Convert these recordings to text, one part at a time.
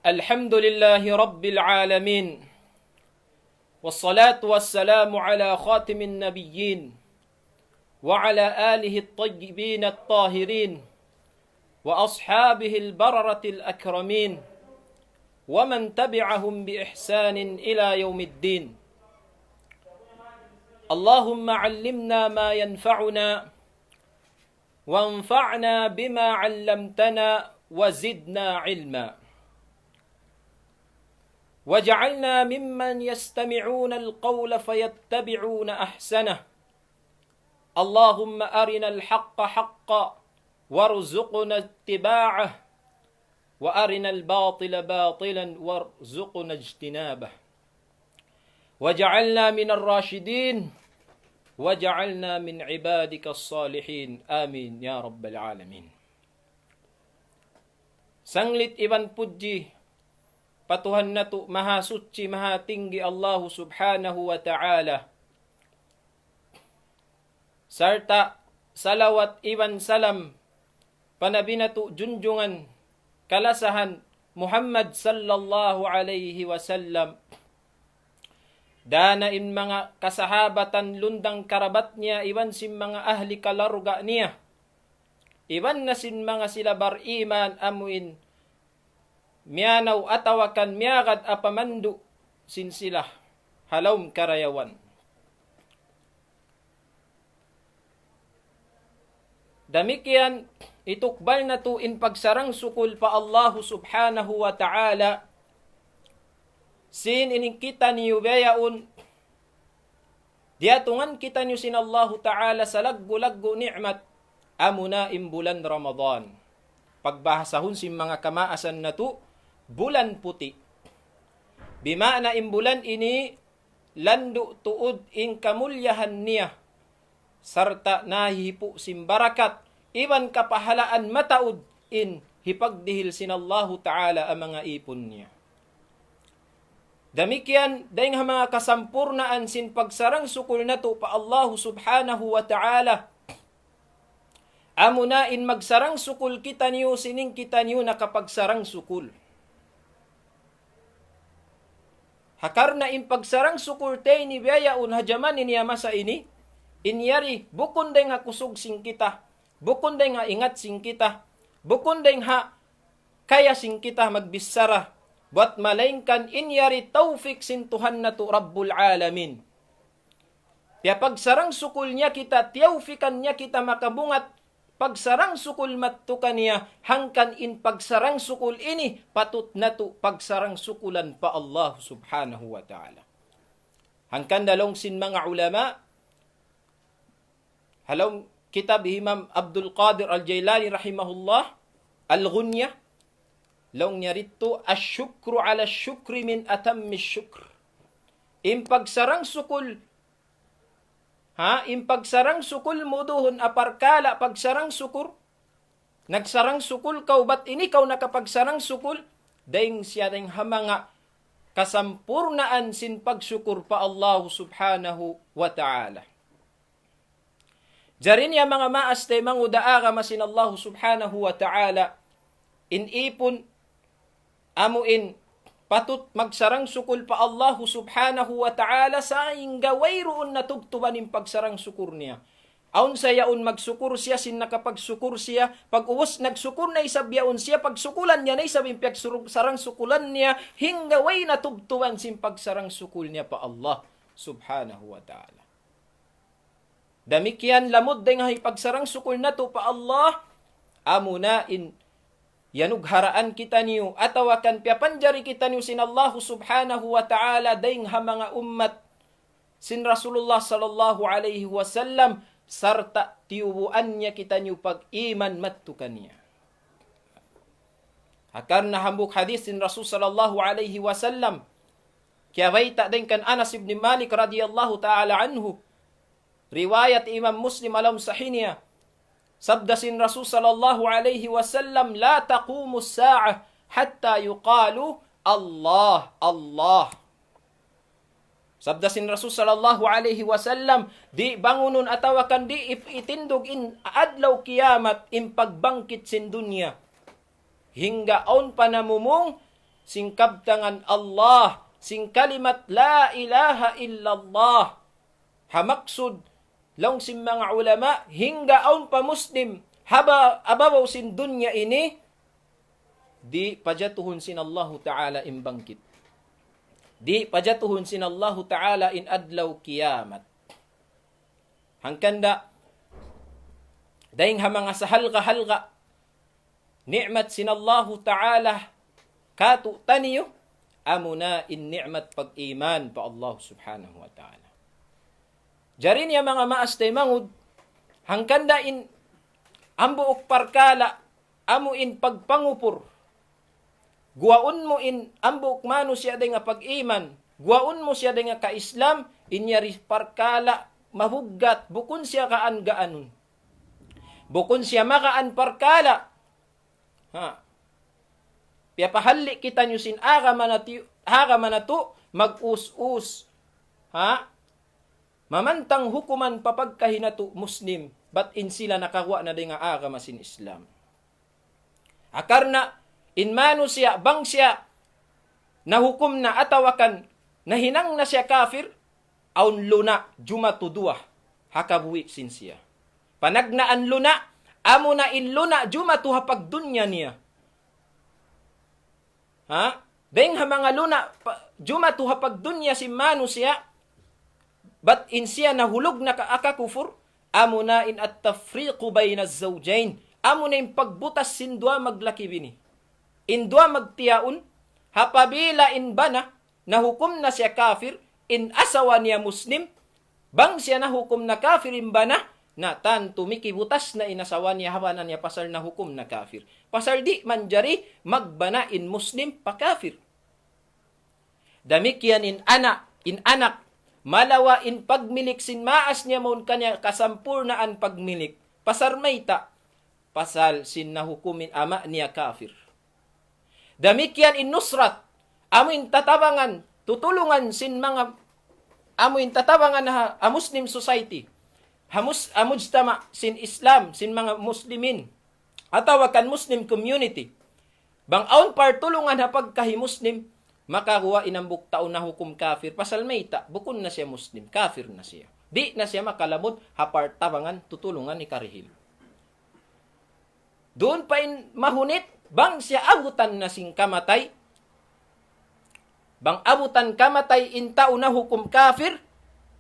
الحمد لله رب العالمين والصلاة والسلام على خاتم النبيين وعلى آله الطيبين الطاهرين وأصحابه البررة الأكرمين ومن تبعهم بإحسان إلى يوم الدين. اللهم علمنا ما ينفعنا وانفعنا بما علمتنا وزدنا علما وجعلنا ممن يستمعون القول فيتبعون أحسنه. اللهم أرنا الحق حقا وارزقنا اتباعه وأرنا الباطل باطلا وارزقنا اجتنابه وجعلنا من الراشدين وجعلنا من عبادك الصالحين آمين يا رب العالمين. Sanglit iban puji patuhan na to maha suci maha tinggi Allah subhanahu wa ta'ala. Sarta salawat iban salam panabi na to junjungan kalasahan Muhammad sallallahu alaihi wasallam. Dana in mga kasahabatan lundang karabat niya, iban sin mga ahli kalarga niya. Iban na sin mga sila bariman amuin miyanaw atawakan miyagad apamandu sin sila halawm karayawan. Damikian itukbal na to in pagsarang sukul pa Allah subhanahu wa ta'ala. Sin ining kita niyo bayaon diatungan kita niyo sin Allah ta'ala sa laggo-laggo ni'mat amuna imbulan Ramadan. Pagbahasahon sin mga kamaasan na to bulan puti. Bimana imbulan ini landu tuod in kamulyahan niya sarta nahihipo sin barakat iban kapahalaan mataud in hipagdihil sin Allah ta'ala ang mga ipon niya. Damikian dahil nga mga kasampurnaan sin pagsarang sukul na to pa Allah subhanahu wa ta'ala. Amunain magsarang sukul kita niyo sining kita niyo nakapagsarang sukul. Hakar na in pagsarang sukul tay ni biyayaun hajaman iniyama sa ini. Inyari bukon day nga kusog sing kita. Bukon day nga ingat sing kita. Bukon day nga kaya sing kita magbisara. Buat malaingkan inyari taufik sin Tuhan na to Rabbul Alamin. Kaya pagsarang sukul niya kita, tiyaufikan niya kita makabungat. Pagsarang sukul matukan niya, hangkan in pagsarang sukul ini, patut na to pagsarang sukulan pa Allah subhanahu wa ta'ala. Hangkan dalong sin mga ulama, halong kitab Imam Abdul Qadir Al-Jailani rahimahullah, Al-Ghunya, laong niya rito, asyukru ala syukri min atammi syukr. Impagsarang sukul, impagsarang sukul muduhon aparkala pagsarang sukur. Nagsarang sukul kau, ba't ini kau nakapagsarang sukul? Daing siya ring hamanga kasampurnaan sin pagsukur pa Allah subhanahu wa ta'ala. Jarin ya mga maas tay mangudaara masin Allah subhanahu wa ta'ala. Inipon amuin patut magsarang sukul pa Allah subhanahu wa ta'ala sa ingaway roon na tugtuban ng pagsarang sukur niya. Aun sa yaon magsukur siya, sin nakapagsukur siya, pag uwas nagsukur na isabyaon siya, pagsukulan niya na isabing sarang sukulan niya, hingaway na tugtuban sin pagsarang sukul niya pa Allah subhanahu wa ta'ala. Damikian lamod day nga pagsarang sukul na to pa Allah, amunain yanugharaan kita niyo atawakan piapanjari kita niyo sin Allah subhanahu wa ta'ala daing ha mga ummat sin Rasulullah sallallahu alaihi wasallam sarta tiubuan niya kita niyo pag iman matukan niya. Hakar na hambuk hadis sin Rasul sallallahu alaihi wasallam kaya baita din kan Anas ibn Malik radiyallahu ta'ala anhu riwayat Imam Muslim alam sahiniya. Sabda sin Rasul sallallahu alaihi wasallam, la taqumu as-sa'ah hatta yuqalu Allah, Allah. Sabda sin Rasul sallallahu alaihi wasallam, di bangunon atawakan di itindog in adlaw kiyamat in pagbangkit sin dunya. Hingga on panamumong sing kabtangan Allah, sing kalimat la ilaha illallah. Hamaksud long sin mga ulama hingga aun pa muslim ababaw sin dunya ini di pajatuhun sin Allah Ta'ala imbangkit. Di pajatuhun sin Allah Ta'ala in adlaw kiyamat. Hangkanda daing hamanga sa halga ni'mat sin Allah Ta'ala katu taniyo amuna in ni'mat pag-iman pa Allah Subhanahu wa Ta'ala. Jarin ya mga maastay mangud hangkanda in ambuok parkala amu in pagpangupur. Guwaon mo in ambuok mano siya day nga pag-iman. Guwaon mo siya day nga ka-Islam inyari parkala mahuggat bukon siya kaan-gaanon. Bukon siya makaan parkala. Ha. Piyapahalli kita nyo sin aga manatu mag-us-us. Ha? Mamantang hukuman papagkahinatu Muslim, but in sila nakawa na din nga aga masin Islam. Akarna, inmano siya, bang siya, nahukum na atawakan, nahinang na siya kafir, aun luna, jumatuduah, hakabuwi sin siya. Panagnaan luna, amo na in luna, jumatuha pagdunya niya. Ha? Dahing ha mga luna, jumatuha pagdunya si mano siya, but in siya nahulog na kaakakufur, amo na in at tafriqu bayna zawjain, amo na in pagbutas sindwa maglaki bini. Indwa magtiyaon, hapabila in bana, nahukom na siya kafir, in asawa niya Muslim, bang siya nahukom na kafir in bana, na tan tumikibutas na inasawa niya hawanan niya pasal na hukom na kafir. Pasal di manjari magbana in Muslim pa kafir. Damikyan in anak, malawa in pagmilik sin maas niya mon kanya kasampurnaan pagmilik. Pasar mayta, pasal sin nahukumin ama niya kafir. Damikyan in nusrat, amuin tatabangan, tutulungan sin mga amuin tatabangan na a Muslim society. Amujtama sin Islam, sin mga Muslimin. Atawakan Muslim community. Bang aun partulungan ha pagkahi-Muslim, makakuha inambuk taon na hukum kafir. Pasal mayta, bukon na siya Muslim, kafir na siya. Di na siya makalabot, hapartabangan, tutulungan ni karihil. Doon pa in mahunit, bang siya abutan na sing kamatay, bang abutan kamatay in taon na hukum kafir,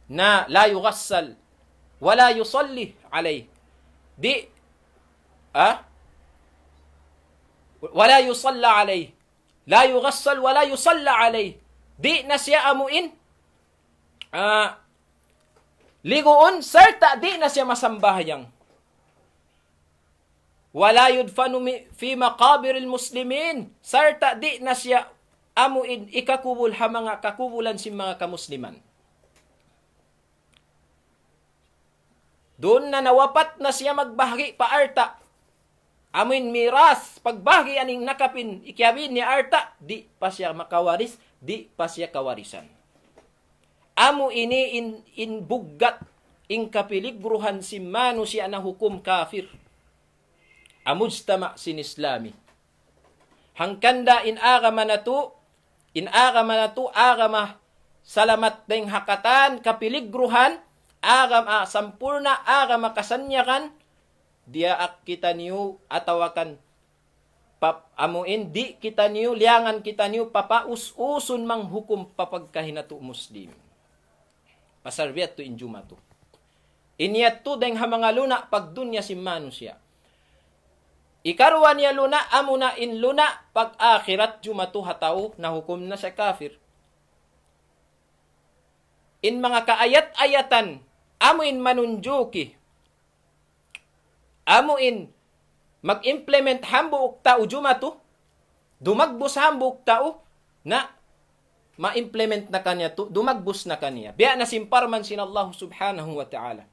na la yugassal, wala yusalli alay. Wala yusalla alay. La yugassal wala yusalla alay. Di na siya amuin. Ligoon, serta di na siya masambahayang. Wala yudfanu fi maqabiril muslimin. Serta di na siya amuin ikakubul ha mga kakubulan si mga kamusliman. Doon na nawapat na siya magbahagi pa arta. Amin miras, pagbahagi aning nakapin, ikiabin ni arta, di pa siya makawaris, di pa siya kawarisan. Amo ini in buggat, in kapiligruhan si mano siya na hukum kafir. Amujtama sin Islami. Hangkanda in agama na to, agama salamat ding hakatan, kapiligruhan, agama sampurna, agama kasanyakan, diaak kita niyo atawakan amuin di kita niyo liangan kita niyo papaus-usun mang hukum papagkahinatu Muslim. Pasarbiat to injuma to. Inyat to deng hamanga luna pagdunya si manusia. Ikarwa niya luna amuna in luna pag akhirat jumatu hatao na hukum na sa kafir. In mga kaayat-ayatan amuin manunjuki. Amuin mag-implement hambuok tao jumatu. Dumagbus hambuok tao na ma-implement na kanya to. Dumagbus na kanya. Biya na simparman sin Allah subhanahu wa ta'ala.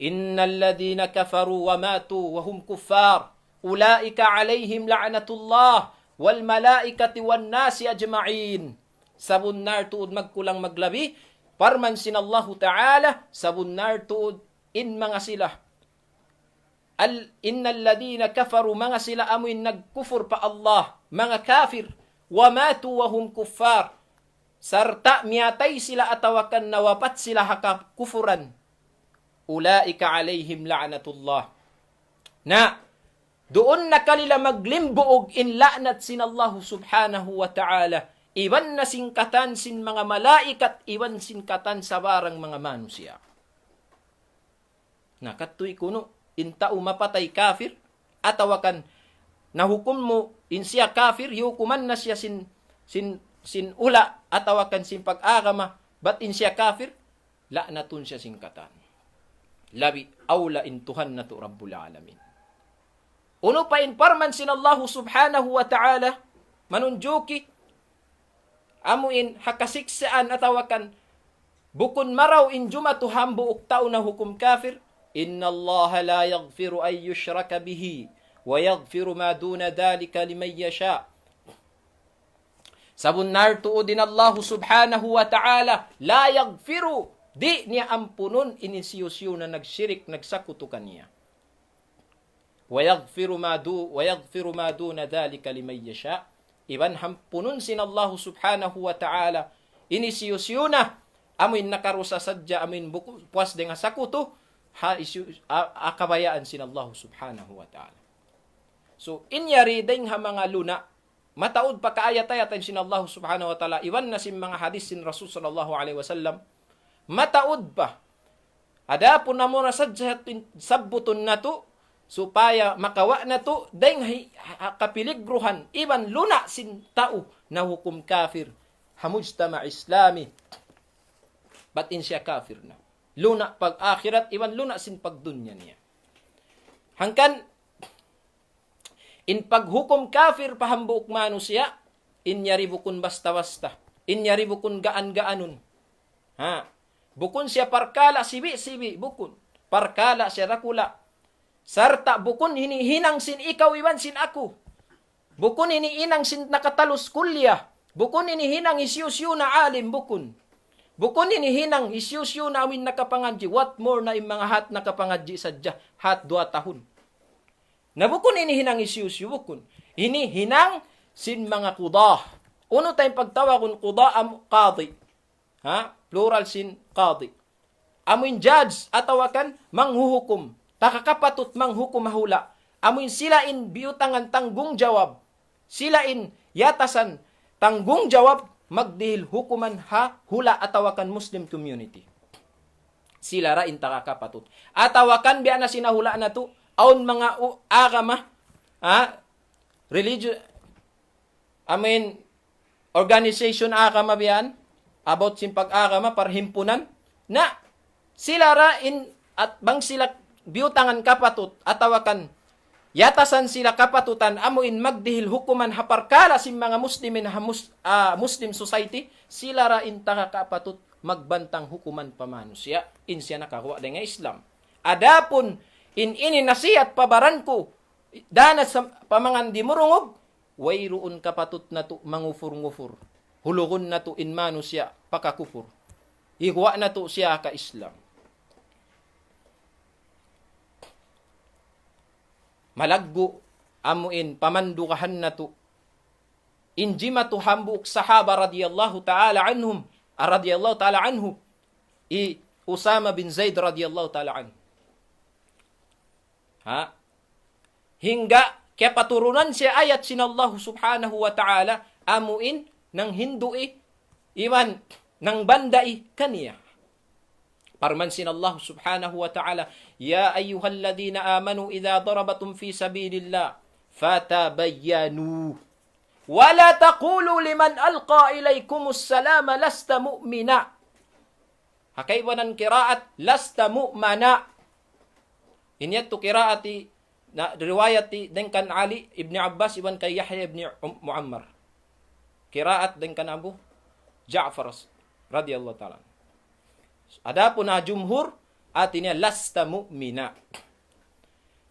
Innal ladhina kafaru wa matu wa hum kuffar. Ulaika alayhim la'natullah wal malaikati wan nasi ajma'in. Sabun nar tuod magkulang maglabi. Parman sin Allah ta'ala sabun nar tuod in mga sila. Innal ladina kafaru mga sila amuin nagkufur pa Allah, mga kafir, wa matu wa hum kuffar. Sarta miyatay sila atawakan nawapat sila haka kufuran. Ulaika alaihim la'natullah. Na doon na kalila maglimbuog in la'nat sin Allah subhanahu wa ta'ala. Iwan na singkatan sin mga malaikat, iwan singkatan sa barang mga manusia. Nakatoy kuno, intao mapatay kafir, atawakan, nahukum mo, in siya kafir, hiukuman na siya sin ula, atawakan sin pag-agama, but in siya kafir, la'natun siya singkatan. Labi, awla intuhan na to Rabbul Alamin. Uno pa inparman sin Allah subhanahu wa ta'ala, manunjuki, amuin hakasiksaan atawakan, bukun maraw in jumatu hambu uktaw na hukum kafir, inna Allah la yaghfiru ay yushraka bihi, wa yaghfiru ma duna dhalika liman yasha. Sabun nartuo din Allah subhanahu wa ta'ala, la yaghfiru, di niya ampunon inisiyusyo na nagsyirik, nagsakutukan niya. Wa yaghfiru ma duna dhalika liman yasha. Iban hampunun sin Allah subhanahu wa ta'ala, inisiyusyo na, amin nakarusa sadya, amin puas dengan sakuto, akabayaan sin Allah subhanahu wa ta'ala. So, inyari ding ha mga luna, mataod pa kaayat-ayatan sin Allah subhanahu wa ta'ala, iwan na sin mga hadis sin Rasul sallallahu alaihi wasallam, mataod pa. Ada po na mo na sadya sabbuton na to, supaya makawa na to, ding kapiligruhan, iwan luna sin tao na hukum kafir, hamujtama islami, batin siya kafir na. Luna pag akhirat, iwan luna sin pagdunya niya. Hangkan, in paghukom kafir pahambuok manusia, inyari bukun basta-basta, inyari bukun gaan-gaanun. Ha? Bukun siya parkala, sibi-sibi, bukun. Parkala siya rakula. Sarta bukun hinihinang sin ikaw, iwan sin ako. Bukun hiniinang sin nakatalos kulya. Bukun hinihinang isyusyo na alim, bukun. Bukun hinihinang isyusyo na awin nakapangadji. What more na yung mga hat nakapangadji sadya, hat 2 tahun. Na bukun hinihinang isyusyo, bukun. Hinihinang sin mga kudah. Uno tayong pagtawa kung kudah am qadi. Ha? Plural sin qadi. Amuin judge atawakan manghuhukom. Takakapatot manghukom mahula. Amuin sila in biutangan tanggung jawab. Sila in yatasan tanggung jawab magdihil hukuman ha hula atawakan Muslim community. Sila ra in takakapatot. Atawakan biya na sinahula na to aun mga agama religion organization agama biyan about sin pag-agama parhimpunan na sila ra in at bang sila biutangan kapatut atawakan yatasan sila kapatutan amuin magdihil hukuman haparkala sin mga muslimin Muslim society sila ra in takakapatut magbantang hukuman pamanusia in siya nakakuha nga Islam. Adapun in ini nasiyat pabaran ko danas sa pamangan di murungog wayruun kapatut na to mangufur-ngufur hulugon na to in manusia pakakufur ihwa na to siya ka Islam. Malaggo amuin pamandukahan na to injima to hambuk sahaba radiyallahu ta'ala anhum radiyallahu ta'ala anhu Usama bin Zaid radiyallahu ta'ala anhu. Ha? Hingga kaya paturunan siya ayat sinallahu subhanahu wa ta'ala amuin ng hindui iwan ng bandai kaniya. Parman sinallahu subhanahu wa ta'ala ya ayyuhalladhina amanu idha darabatum fi sabilillah fatabayyanu wala taqulu liman alqa ilaykumus salama lasta mu'mina. Hakaywanan kiraat lasta mu'mana. Inyat to kiraati na riwayati den kan Ali ibn Abbas iban kay Yahya ibn Muammar. Kiraat den kan Abu Ja'far radhiyallahu ta'ala. Adapun na jumhur atinya lasta mu'mina.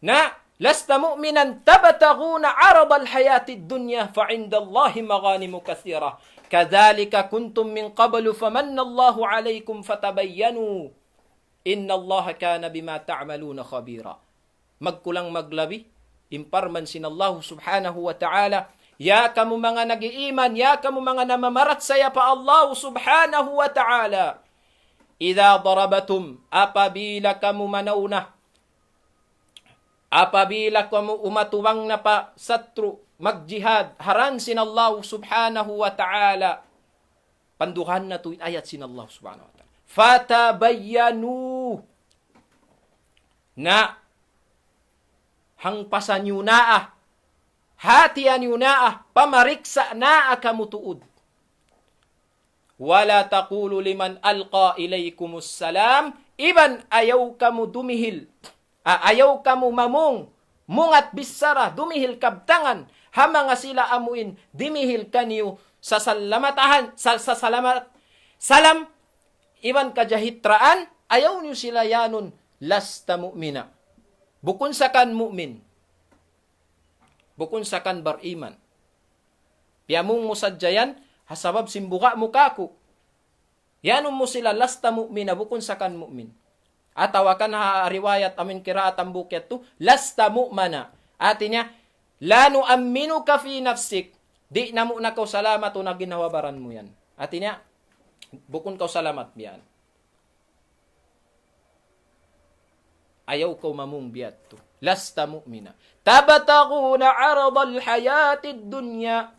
Na lasta mu'minan tabtaghuna 'arada al-hayati ad-dunya fa 'inda Allahi maghanimu katsira. Kadzalika kuntum min qablu famanna Allahu 'alaykum fatabayyanu. Inna Allaha kana bima ta'maluna khabira. Magkulang maglabi imparman sinallahu subhanahu wa ta'ala Ya kamu mga nag-iiman, ya kamu mga namamarat saya pa Allah subhanahu wa ta'ala. Idza darabatum, apabila kamu manauna, apabila kamu umatuwang na pa satru, magjihad, haran sin Allah subhanahu wa ta'ala. Panduhan na tuwid ayat sin Allah subhanahu wa ta'ala. Fatabayyanu, na hangpasan nyo naa, hatian nyo naa, pamariksa naa kamutuod. Wala taqulu liman alqa ilaykumus salam, iban ayaw kamu dumihil, ayaw kamu mamung, mungat bisara, dumihil kabtangan, hamanga sila amuin, dimihil kaniyo sa salamatahan, sa salamat, salam, iban kajahitraan, ayaw niyo sila yanon, lasta mu'mina. Bukun sa kan mu'min. Bukun sa kan bariman. Piyamong mo sadyayan, hasabab simbuka mo kako. Yanon mo sila, lasta mu'mina, bukun sa kan mu'min. Atawakan ha riwayat amin kiraat ang bukyat to, lasta mu'mana. Atinya, la nu'amminuka fi nafsik, di na mo na kaw salamat o na ginawabaran mo yan. Atinya, bukun kaw salamat biyan. Ayaw ko mamung biyat to. Lasta mu'mina. Tabataguna aradal hayatid dunya.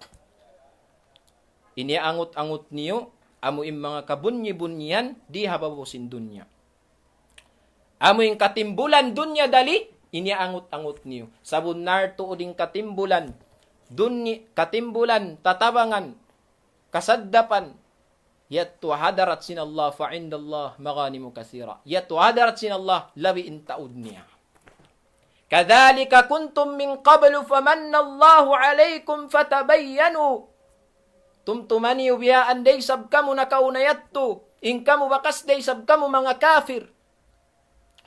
Iniangot-angot niyo, amuin mga kabunyi-bunyian, di hababusin dunya. Amuin katimbulan dunya dali, iniangot-angot niyo. Sabunar tuuding katimbulan, katimbulan, tatabangan, kasaddapan, yattu hadarat sin Allah fa indallah maganimu katsira. Yattu hadarat sin Allah lawi intaud niya. Kadzalika kuntum min qablu famanna Allahu alaykum fatabayyanu. Tumtumani biya anday sab kamu nakaunayattu, in kamu bakas day sab kamu mga kafir.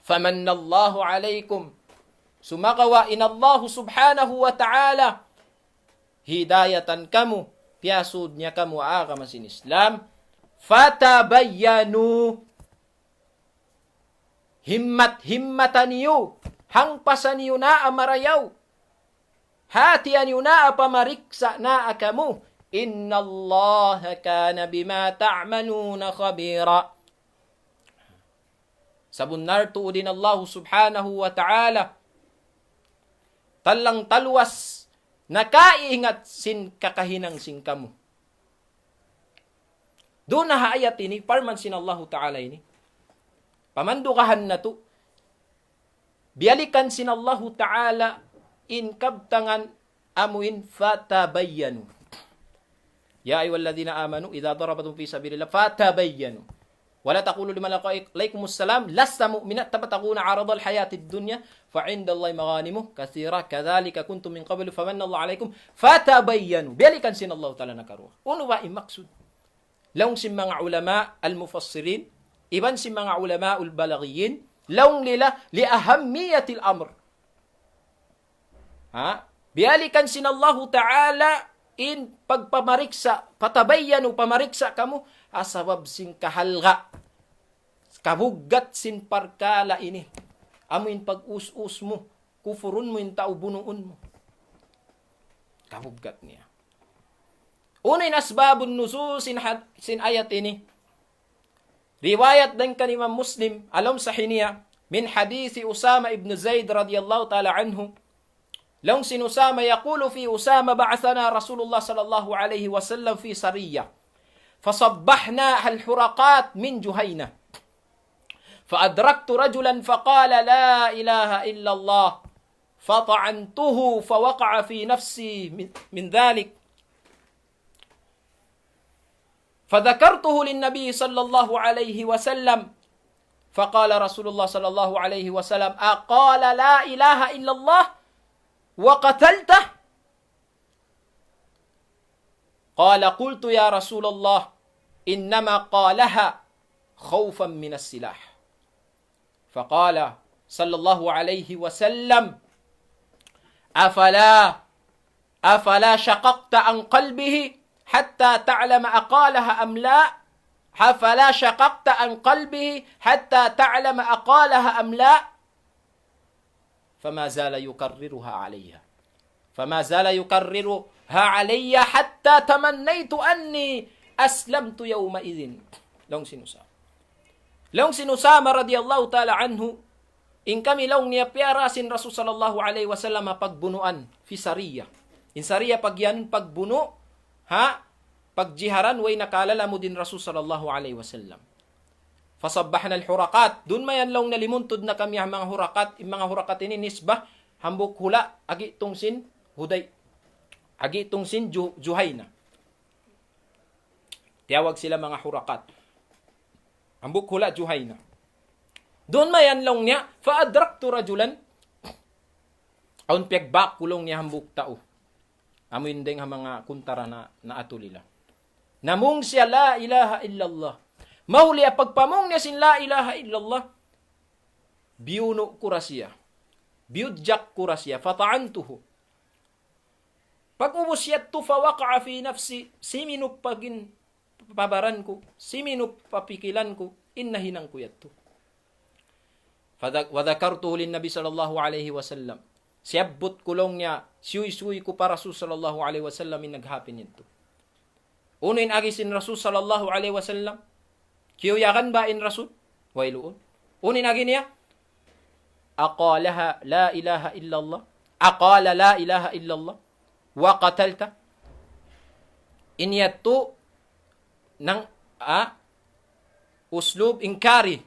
Famanna Allahu alaykum. Sumakawa in Allah subhanahu wa ta'ala hidayatan kamu, piyasud niya kamu agama sin Islam. Fatabayyanu, himmatan niyo, hangpasan niyo na amarayaw, hatian niyo na pamariksa na akamu. Inna Allah kana bima ta'maluna khabira. Sabunar tuudin Allah subhanahu wa ta'ala, talang talwas, nakaiingat sin kakahinang sin kamu. Doon na haayat ini, parman sin Allah Ta'ala ini. Pamandukahan na to. Bialikan sin Allah Ta'ala in kabtangan amuin fatabayyanu. Ya ayyuhalladhina amanu idza darabatum fi sabilillah fatabayyanu. Wala taqulu liman alaykumus salam lasta mu'mina tabtaguna 'aradal hayatid dunya fa 'indallahi maghanimu katsira kadzalika kuntum min qablu famanna Allahu 'alaykum fatabayyanu. Bialikan sin Allah Ta'ala nakaruha. Uno ba imaksud? Laung si mga ulama al-mufassirin, iban si mga ulama al-balaghiyin, laung nila li ahammiyatil amr. Bialikan sin Allah Ta'ala in pagpamariksa, patabayyanu pamariksa kamu, asabab sin kahalga, kabugat sin parkala ini. Amuin pag-us-us mo, kufurun mo in tao bunuun mo. Kabugat niya. Unin asbabun nuzul sin ayat ini. Riwayat din kan Imam Muslim alam sahiniya min hadisi Usama ibn Zaid radiyallahu ta'ala anhu. Laung sin Usama yaqulu fi Usama ba'athana Rasulullah sallallahu alaihi wasallam fi sariyah. Fasabbahna al-huraqat min Juhayna. فأدركت رجلا فقال لا إله إلا الله فطعنته فوقع في نفسي من ذلك فذكرته للنبي صلى الله عليه وسلم فقال رسول الله صلى الله عليه وسلم أقال لا إله إلا الله وقتلته قال قلت يا رسول الله إنما قالها خوفا من السلاح فقال صلى الله عليه وسلم أفلا شققت عن قلبه حتى تعلم أقالها أم لا فلا شققت عن قلبه حتى تعلم أقالها أم لا فما زال يكررها عليها Fama zala yukarriruha alayya hatta tamannaytu anni aslamtu yawma idhin. Long sinusama. Long sinusama radiyallahu ta'ala anhu, in kami long niya piara sin Rasul sallallahu alaihi wasallam pagbunuan fi sariya. In sariya pagyan pagbuno, pagjiharan way nakalala mo din Rasul sallallahu alaihi wasallam. Fasabbahna al-huraqat. Dun mayan long nalimuntod na kami ang mga hurakat. Yung mga hurakat ini nisbah, hambuk hula, agi itong sin Huday. Agi itong sin Juhayna. Tiyawag sila mga hurakat. Hambuk hula Juhayna. Doon mayan long niya, faadraktu rajulan. Aun piagbak kulong niya hambuk tao. Amoy ding mga kuntara na atulila. Namung siya la ilaha illallah. Mahuli pagpamong niya sin la ilaha illallah. Biuno kurasya. Biudjak kurasya. Fata'antuhu. Pag-ubos siya to fawaqa'a fi nafsi. Siminop pagin pabaran ko, siminop papikilan ko, innahinang ko yato. Wadhakartuhu lin Nabi sallallahu alaihi wasallam. Siyabot kulong niya, siyuy-siyuy ko para Rasul sallallahu alaihi wasallam in naghapin nito. Unin agisin Rasul sallallahu alaihi wasallam. Kiyoyakan ba in Rasul? Wailuon. Unin agi niya. Aqalaha la ilaha illallah. Aqala la ilaha illallah. Wa qatalta. Inyatto ng uslub inkari.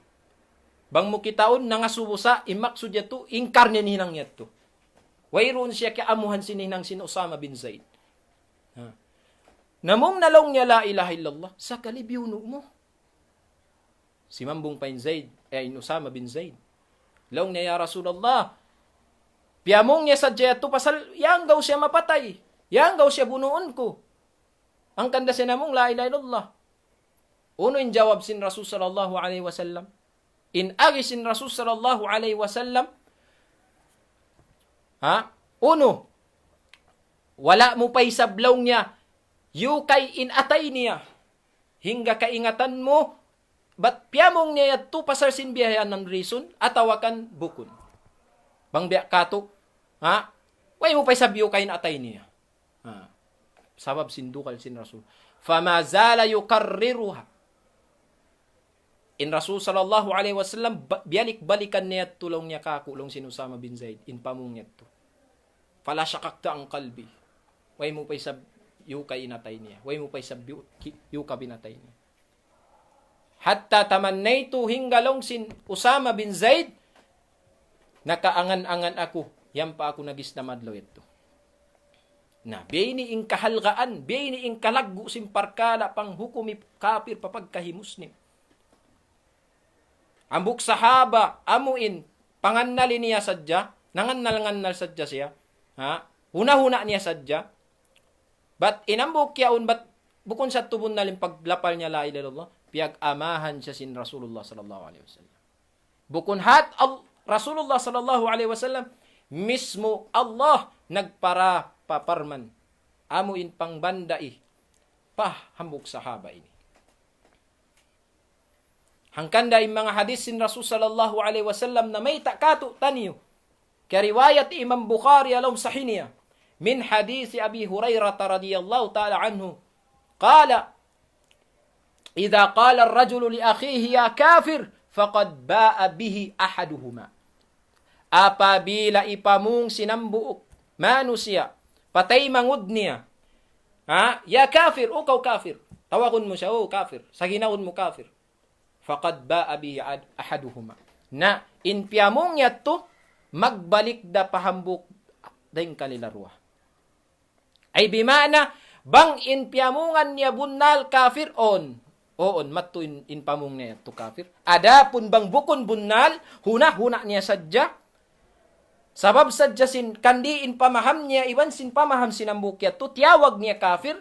Bang mo kitaon nga subusa imaksud yato inkar niya ninang yato. Wayroon siya kaamuhan sininang sin Usama bin Zaid. Namong nalong niya la ilaha illallah sa kalibiyuno mo. Si Mambung Pain Zaid ay Usama bin Zaid. Long niya ya Rasulullah. Piyamong niya sa yato pasal yang gaw siya mapatay. Yang gaw siya bunuon ko. Ang kanda siya namong la ilaha illallah. Uno in jawab sin Rasul sallallahu alaihi wasallam. In agi sin Rasul sallallahu alaihi wasallam. Uno. Wala mo pa'y sablaw niya. Yukay inatay niya. Hingga kaingatan mo. Bat piyamong niya yato pasar sin biyayan ng reason. Atawakan bukun. Bang biya kato. Way mo pa'y sabyo kay inatay niya. Sabab sindukal sin Rasul. Fama zala yukarriruha. In Rasul sallallahu alaihi wasallam balik-balikan niya tulong niya kakulong sin Usama bin Zaid in pamong niya to. Fala syakakta ang kalbi. Way mo pa'y sab yuka inatay niya. Way mo pa'y sab yuka binatay niya. Hatta tamannaytu hinggalong sin Usama bin Zaid nakaangan-angan ako. Yan pa ako nagis na madlaw ito. Na biyay ni ing kahalgaan, biyay ni ing kalaggo sin parkala pang hukumi kapir papagkahimusnim. Ambuk sahaba, amuin, pangannali niya sadya, nangannal sadya siya, huna-huna niya sadya, but inambuk yaon, but bukon sa tubon nalim paglapal niya la ilaha illallah, piyag-amahan siya sin Rasulullah sallallahu alaihi wasallam. Bukon Rasulullah sallallahu alaihi wasallam, mismo Allah nagpara paparman, amuin pang bandai, hambuk sahaba ini. Hangkanda yung mga hadis sin Rasul sallallahu alaihi wasallam na may takato taniyo. Kariwayat Imam Bukhari alam sahiniya. Min hadis Abi Hurairah radhiyallahu ta'ala anhu. Qala, idha qala ar-rajulu li akhihi ya kafir, faqad ba'a bihi ahaduhuma. Apabila ipamung sinambuok, manusia, patay mangud niya. Ya kafir, o kau kafir. Tawakon mo siya, o kafir. Saginaon mo kafir. Faqad ba'a bihi ahaduhuma. Na inpiyamong yato, magbalik da pahambuk dahing kalilarwa. Ay bimana, bang inpiyamungan niya bunal kafir on. Oon, matu inpamong niya yato kafir. Ada pun bang bukon bunal, huna-huna niya sadya. Sabab sadya sin, kandi inpamaham niya, iwan sin pamaham sinambuk yato, tiyawag niya kafir.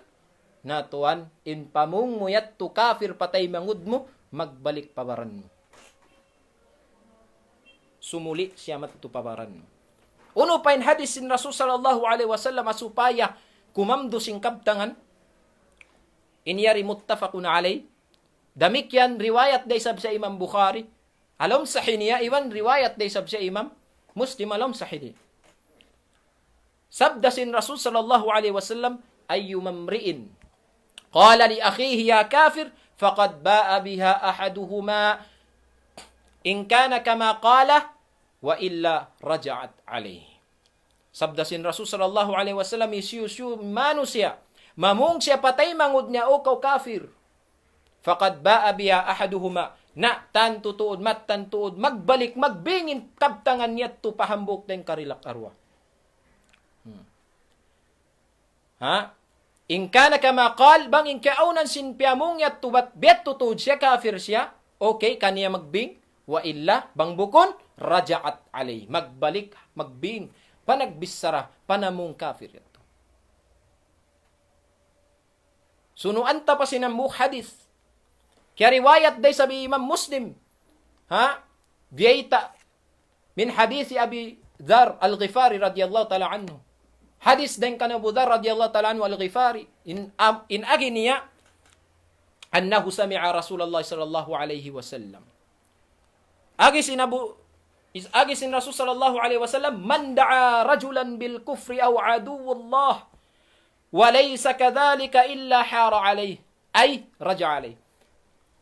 Natuan, inpamong mo yato kafir patay mangud mo, magbalik pabaran mo. Sumuli siya matupabaran mo. Uno pa in hadis sin Rasul sallallahu alaihi wasallam asupaya kumamdo sing kabtangan. Inyari muttafaqun alay. Damikyan riwayat day sab sa Imam Bukhari. Alam sahih niya iwan riwayat day sab sa Imam Muslim alam sahih. Sabdasin Rasul sallallahu alaihi wasallam, ayyumamri'in qala li akhihi ya kafir faqad ba'a biha ahaduhuma in kana kama qala wa illa raja'at alayhi. Sabdasin Rasul sallallahu alaihi wasallam, isiyu manusia mamung siya patay mangud niya o kau kafir, faqad ba'a biha ahaduhuma, na tan tutuod mat tan tuod magbalik magbingin kabtangan niya to pahambok den karilak arwa. Ha? In kana kama qal, bang in kaunan sin piamong yat tubat bet tutud siya kafir siya, okay kaniya magbing, wa illa bang bukon raja'at alay, magbalik magbing panagbisara panamong kafir yato. Sunuan ta pa sinambuk hadis. Kaya riwayat day sabi Imam Muslim, ha? Biyaita min hadisi Abi Dhar al-Ghifari radiyallahu ta'ala anhu. Hadis din kana Abu Dhar radiyallahu ta'ala anhu al-Ghifari in aginiya annahu sami'a Rasulullah sallallahu alaihi wasallam. Agisin Rasul sallallahu alaihi wasallam, man da'a rajulan bil kufri aw aduwwallah wa laysa kadhalika illa hara alayhi ay raja alayhi.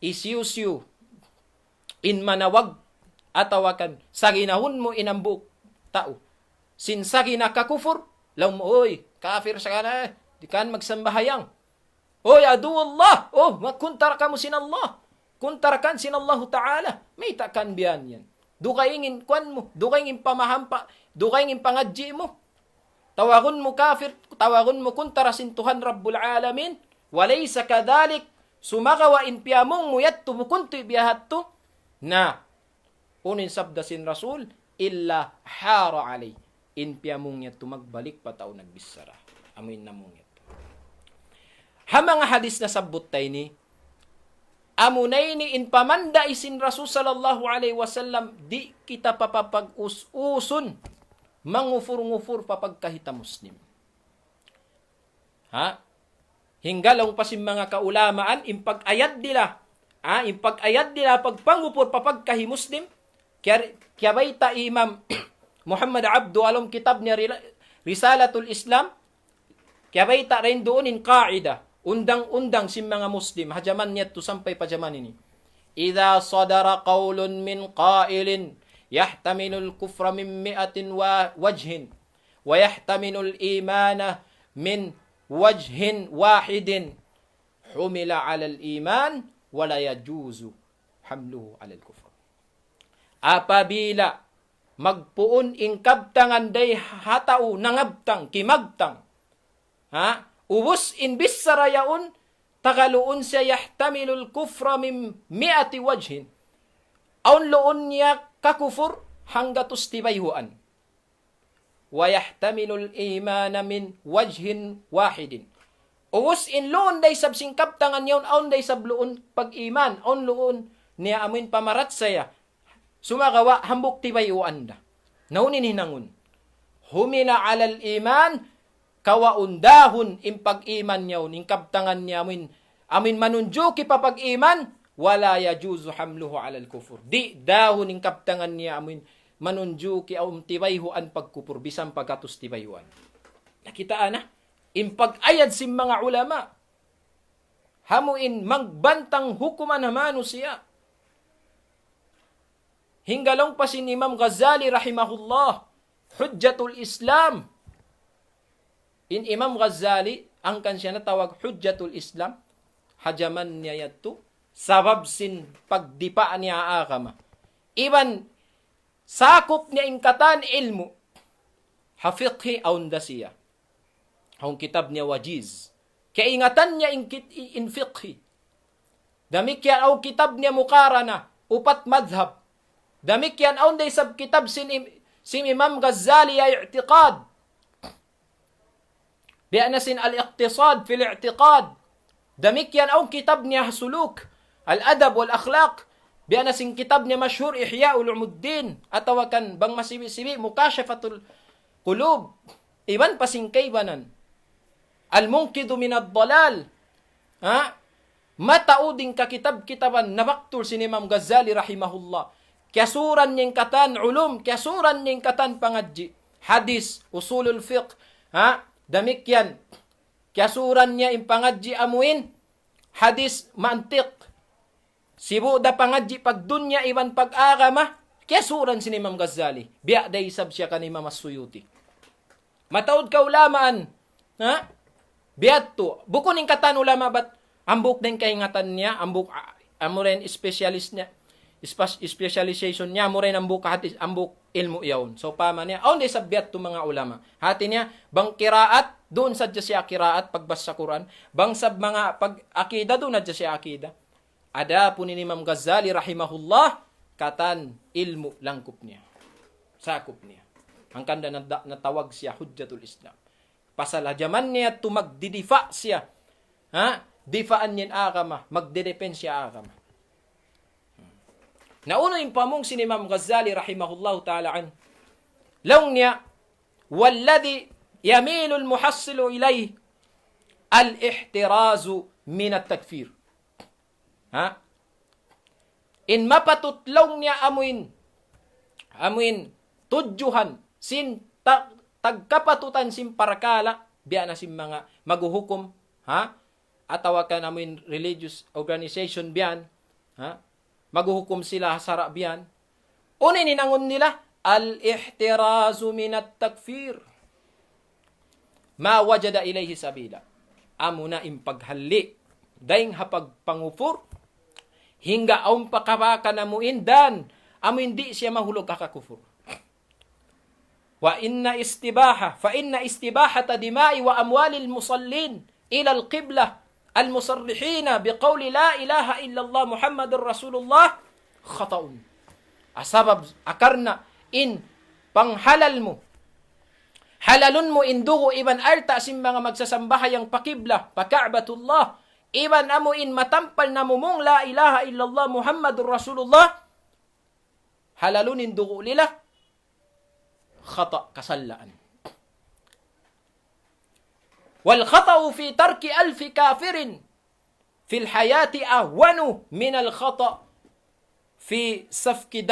Isiusyu in manawag atawakan saginahun mo inambuk tao sin sagina kakufur law mo, oy, kafir sa kana, di kan magsambahayang. Oy, adu Allah, oh, magkuntar ka mo sin Allah. Kuntar kan sin Allah Ta'ala. May takan biyan yan. Dukaingin kwan mo, dukaingin pamahampa, dukaingin pangadji mo. Tawagon mo kafir, tawagon mo kuntara sin Tuhan Rabbul Alamin. Walaysa kadhalik, sumakawa in piyamong muyat tumukunto ibiyahat to, na, unin sabda sin Rasul, illa hara alay. In piyamong niya tumagbalik pa tao nagbisara. Amin na mong ito. Ha mga hadis na sabot tayo ni, amunay ni in pamanda isin Rasul sallallahu alaihi wasallam, di kita papapag-us-usun, mangufur-ngufur papagkahita Muslim. Ha? Hinggalaw pa si mga kaulamaan, impag-ayad nila, impag-ayad nila pagpangupur papagkahi Muslim, kaya bayta Imam Muhammad Abdu alam kitab niya Risalatul Islam, kaya bayta rin doon in qaida, undang-undang si mga Muslim, hajaman niya to sampay pajaman ini. Idha sadara qawlun min qailin, yahtamilul kufra min mi'atin wajhin, wa yahtamilul imana min wajhin wahidin, humila alal iman, wala yajuzu hamluhu alal kufra. Apabila magpuon ingkabtangan day hatao nangabtang, kimagtang, ha? Ubus in bisarayaon, tagaluon siya yahtamilul kufra min mi'ati wajhin. Aun loon niya kakufur hangga tustibayhuan. Wa yahtamilul imana min wajhin wahidin. Ubus in loon day sab singkabtangan yaon, aun day sab loon pag-iman, aun loon niya amin pamarat saya. Sumagawa hambuk tibayuan da. Naunin hinangun. Humina alal iman, kawaundahon impag-iman niyaw, ingkabtangan niya amin manunjuki papag-iman, wala yajuzu hamluhu alal kufur. Di dahon ingkabtangan niya amin manunjuki o tibayhuan pagkupur, bisang pagkatus tibayhuan. Nakitaan na, impag-ayad si mga ulama, hamuin magbantang hukuman hamano siya. Hinggalong pa si Imam Ghazali rahimahullah, Hujjatul Islam. In Imam Ghazali, ang kansya na tawag Hujjatul Islam, hajaman niya yato, sabab sin pagdipa niya akama. Iban, sakop niya ingkatan ilmu, hafiqhi aunda siya. Ang kitab niya wajiz. Kaya ingatan niya in fiqhi. Damikyan ang kitab niya mukarana, upat madhab. Damikyan aunday sab kitab sin Imam Ghazali ay i'tiqad. Biana sin al-iqtisad fil i'tiqad. Damikyan aun kitab niya suluk, al-adab wal akhlaq. Biana sin kitab niya masyhur Ihya Ulumuddin, atawakan bang masibi-sibi Mukashafatul Qulub. Iban pasingkay banan. Al-munqidu min ad-dalal. Ha? Matauding kakitab-kitaban nabaktul sin Imam Ghazali rahimahullah. Kiasuran niyang katan ulum, kiasuran niyang katan pangadji, hadis, usulul fiqh, Damikyan. Kiasuran niya impangadji amuin. Hadis mantik. Sibu da pangadji pagdunya iban pag-agama. Kiasuran si Imam Ghazali. Biya da isab siya kan Imam As-Suyuti. Mataod ka ulamaan. Biyat to. Bukon ning katan ulama bat ambok din kahingatan niya. Ambok amuren specialist niya. Specialization niya mo rin ambok ilmu yaon. So pama niya, aon sa biyat to mga ulama. Hati niya, bang kiraat, doon sa siya kiraat, pagbasa sa Quran. Bang sa mga pag-akida, doon na siya akida. Ada po ni Imam Ghazali, rahimahullah, katan ilmu langkup niya. Sakop niya. Ang kanda natawag siya, Hujjatul Islam. Pasalajaman niya, tumagdidifa siya. Difaan niya agama, magdidepend siya agama. Nauna yung pamong si Imam Ghazali rahimahullahu ta'ala an. Laong niya, walladhi yamilu al-muhassilu ilayh al-ihtirazu min at-takfir. In mapatutlaw niya amuin tudjuhan sin tagkapatutan sin parakala biya na sin mga maguhukom atawakan amuin religious organization biyan maguhukom sila sa Arabian. Unay ninangon nila, al-ihtirazu minat takfir. Ma wajada ilayhi sabila. Amo na impaghalli. Daing hapag pangufur. Hingga aum pakabaka na muindan. Amo hindi siya mahulog kakakufur. Wa inna istibaha. Fa inna istibahata dimai wa amwalil musallin ila al-qiblah. Al-musarrihina biqawli la ilaha illallah Muhammadur Rasulullah khataun. Asabab akarna in panghalal mo. Halalun mo indugo iban arta sim mga magsasambahayang pakibla, paka'batullah. Iban amo in matampal na mumong la ilaha illallah Muhammadur Rasulullah. Halalun indugo nila. Khata kasallaan. والخطأ في ترك ألف كافر في الحياة أهون من الخطأ في سفك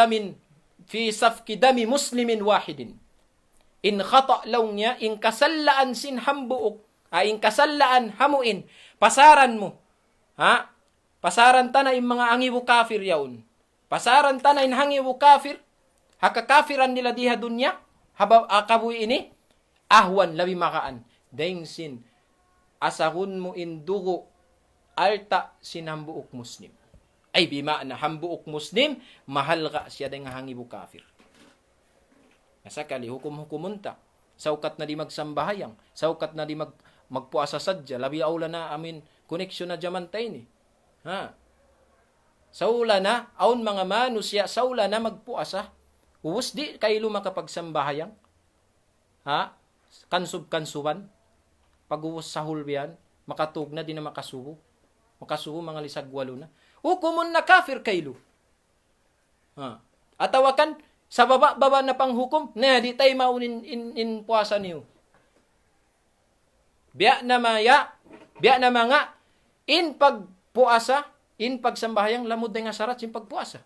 دم مسلم واحد. إن خطأ لونيا إن كسلان سن همبؤك إن كسلان همؤن pasaran mo pasaran tana in mga angibu kafir yaun pasaran tana in hangibu kafir hakakafiran nila diha dunya habab akabu ini ahwan labi makaan daing sin asahun mo indugo alta sinambuok muslim. Ay bima na hambuok muslim mahal ka siya daing hangibu kafir. Nasakali hukum-hukumunta. Saukat na di magsambahayang, saukat na di magpuasa sadya, labi aula na amin koneksyon na jamantay ni. Saula na aun mga manusya saula na magpuasa. Uwos di kayo makapagsambahyang. Kansub-kansuban. Pag-uwas sa hulbiyan, makatug na, di na makasubo. Makasubo, mga lisagwalo na. Hukumun na kafir kaylo. Atawakan, sa baba na panghukom, na di tayo maunin in puasa niyo. Biya na mga, in pagpuasa, in pagsambahayang, lamod na nga sarat, in pagpuasa.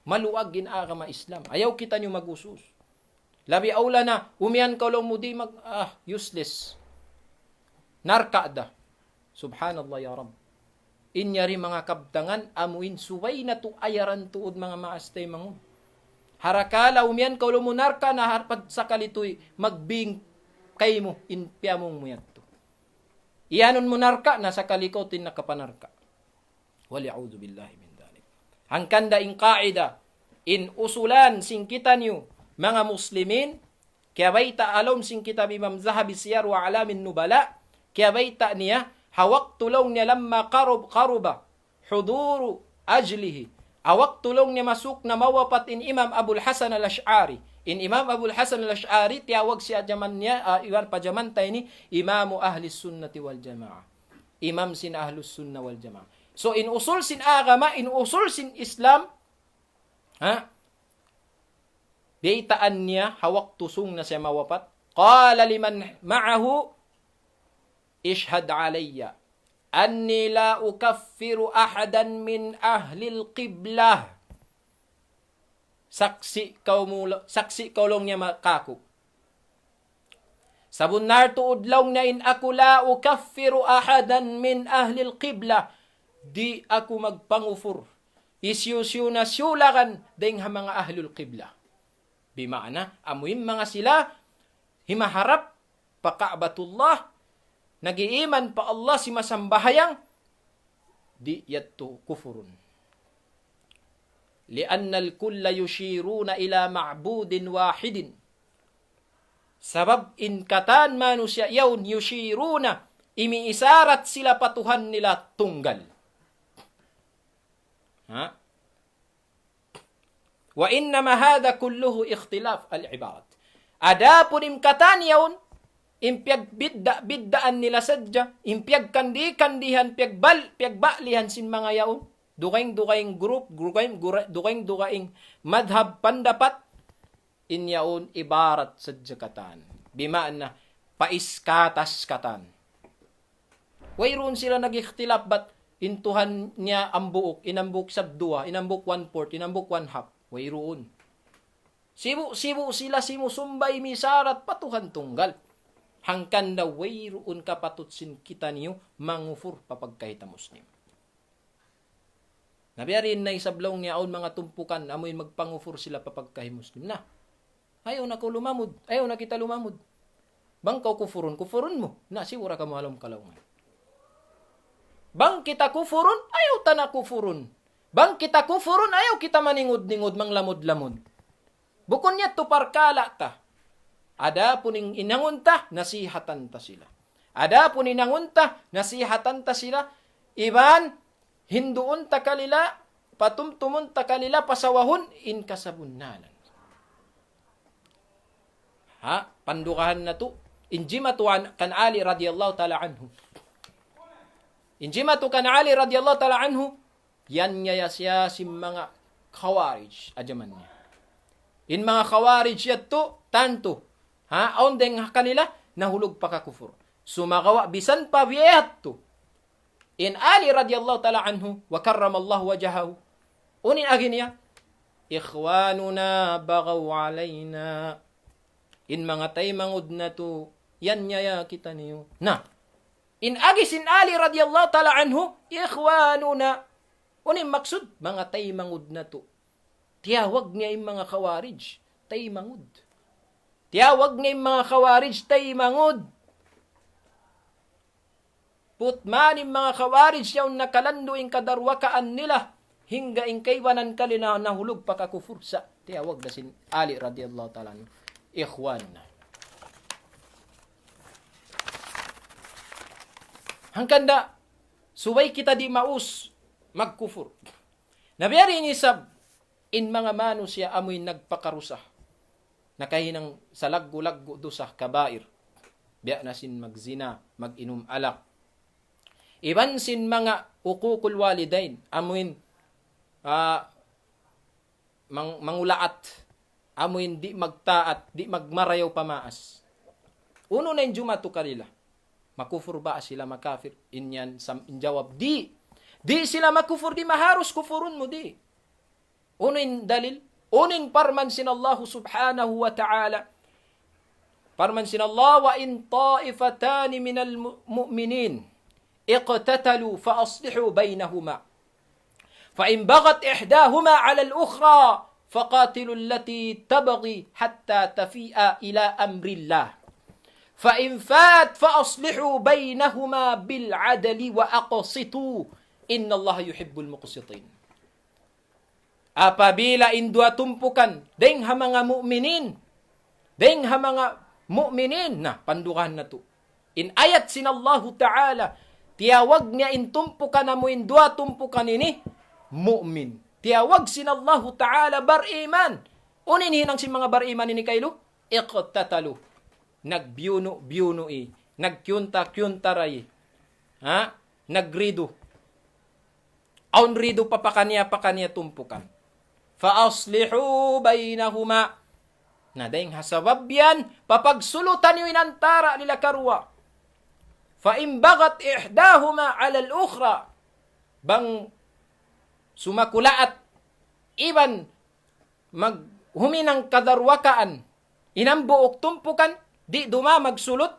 Maluwag ginagama Islam. Ayaw kita nyo mag-usus. Labi aula na, umiyan ka lang mo di useless. Narka da. Subhanallah ya Rabb. Inyari mga kabdangan, amuin suway na to ayaran tuod mga maastay mangun. Harakala, umiyan ka lang mo narka na harpad sa kalitoy, magbing kay mo, inpya mong muyat to. Iyanon mo narka, nasa kalikotin na kapanarka. Wali'udhu billahi min dhalik. Hangkanda in qaida, in usulan singkitan niyo, mga muslimin, kaya baita alom sing kitab Imam Zahabi Siyar wa Alamin Nubala, kaya baita niya, hawak tulong niya lamma karuba, huduru ajlihi, hawak tulong niya masuk na mawapat in Imam Abul Hasan al-Ash'ari. In Imam Abul Hasan al-Ash'ari, tiyawag siya jaman niya, iwan pa jaman tayo ni, Imamu Ahlis Sunnati wal Jama'a. Imam sin Ahlus Sunna wal Jama'a. So, in usul sin agama, in usul sin Islam, Beitaan niya, hawak tusong na siya mawapat. Qala liman ma'ahu, ishhad alayya, anni la ukaffiru ahadan min ahlil qiblah. saksi kaulong niya makako. Sabon narto udlaw na in ako la ukaffiru ahadan min ahli al-qibla, di ako magpangufur. Isyusyo na syulakan ding ha mga ahlul qibla. Bimaana, amuin mga sila, himaharap pa Ka'batullah, nagiiman pa Allah si masambahayang, di yatto kufurun. Lianna al-kulla yushiruna ila ma'budin wahidin. Sabab inkatan manusia yaun yushiruna, imiisarat sila patuhan nila tunggal. Ha? Wa innama hadha kulluhu ikhtilaf al-ibarat. Adapun imkatan yaun, impyag biddaan nila sadya, impyag kandihan, piagbalihan sin mga yaun, dukaing group, dukaing madhab pandapat, inyaon ibarat sadya katan. Bimaana, paiskatas katan. Wayroon sila nag-ikhtilaf, bat intuhan niya ang buok, inambuk sabdua, inambuk 1/4, inambuk 1/2. Wayroon. Sibu sila simusumbay misarat patuhan tunggal. Hangkan na wayroon kapatutsin kita niyo mangufur papagkahita Muslim. Nabiyarin na isablong niyaon mga tumpukan, amoy magpangufur sila papagkahi Muslim na. Ayaw na ko lumamod. Ayaw na kita lumamod. Bang kau kufurun mo. Na siwara ka mahalong kalaungan. Bang kita kufurun, ayaw ta na kufurun. Bang kita kufurun, ayaw kita maningod-ningod, manglamod-lamod. Bukon niya tuparkala ta. Ada puning inangunta, nasihatan ta sila. Ada puning inangunta, nasihatan ta sila. Iban, hinduon ta kalila, patumtumun ta kalila, pasawahun, in kasabunnalan. Ha? Pandukahan na to. Injimatu kan Ali radiyallahu ta'ala anhu. Injimatu kan Ali radiyallahu ta'ala anhu. Yan niya siya si mga khawarij. Adyaman niya. In mga khawarij yato, tanto. Ha? Aon deng kanila, nahulog pa kakufur. Sumagawa, bisan pa viyahat to. In Ali radiyallahu ta'ala anhu, wa karramallahu wajahahu. Unin agin niya, ikhwanuna bagaw alayna. In mga taymangod na to, yan niya kita niyo. Na, in agi sin Ali radiyallahu ta'ala anhu, ikhwanuna. Unin maksud, mga taymangod na to. Tiyawag niya yung mga khawarij, taymangod. Tiyawag niya yung mga khawarij, taymangod. Putman yung mga khawarij yung nakalando yung kadarwakaan nila, hingga yung kaywanan kalina nahulog pakakufur sa tiyawag na sin Ali radiyallahu ta'ala anhu. Ikhwan. Hangkanda, suway kita di maus, magkufur. Nabiyari ni sab, in mga mano siya amoy nagpakarusa. Nakahinang sa laggo-laggo do sa kabair. Biya na sin magzina, mag-inom alak. Iban sin mga ukukul walidain, amoy mangulaat. Amoy di magtaat, di magmarayaw pamaas. Uno na yung jumatu kanila. Makufur ba sila makafir? Inyan, jawab, di. Di sila makufur, di maharus kufurun mo, di. Uno yung dalil. Uno yung parman sinallahu subhanahu wa ta'ala. Parman sinallahu wa in ta'ifatani minal mu'minin. Iqtatalu fa aslihu baynahuma. Fa in bagat ihdahuma ala al-ukhra. فَقَاتِلُوا الَّتِي تَبَغِي حَتَّى تَفِيءَ إِلَى أَمْرِ اللَّهِ فَإِنْ فَاتْ فَأَصْلِحُوا بَيْنَهُمَا بِالْعَدْلِ وَأَقْسِطُوا إِنَّ اللَّهَ يُحِبُّ الْمُقْسِطِينَ. Apabila indua tumpukan, deng ha mga mu'minin, na pandukan na to. In ayat sinallahu ta'ala, tiyawag niya in tumpukan na mo indua tumpukan ini, mu'min. Tiyawag sinallahu ta'ala bar-iman. Unin hinang si mga bar-iman ini kaylo? Iqtatalu. Nagbyuno nagkyunta-kyuntaray. Ha? Nagrido. Aunrido papakanya tumpukan. Fa-aslihu baynahuma. Na dahing hasabab yan, papagsulutan yung inantara nila karwa. Fa-in bagat ihdahuma ala al-ukhra. Bang sumakulaat, iban huminang kadarwakaan, inambuok tumpukan, di duma magsulot,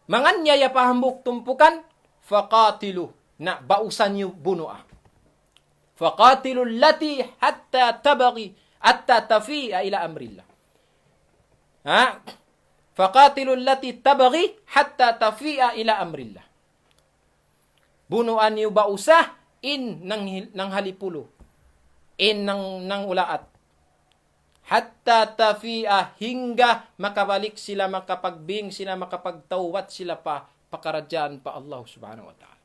mangan niya pahambuk tumpukan, faqatilu, na bausan niyo bunuah. Faqatilu allati hatta tabaghi, hatta tafi'a ila amrillah. Faqatilu allati tabaghi, hatta tafi'a ila amrillah. Bunuan niyo bausa, in ng halipulo, in ng ulaat, hatta tafi'a, hingga makabalik sila, makapagbing sila, makapagtawat sila pa, pakaradyaan pa Allah subhanahu wa ta'ala.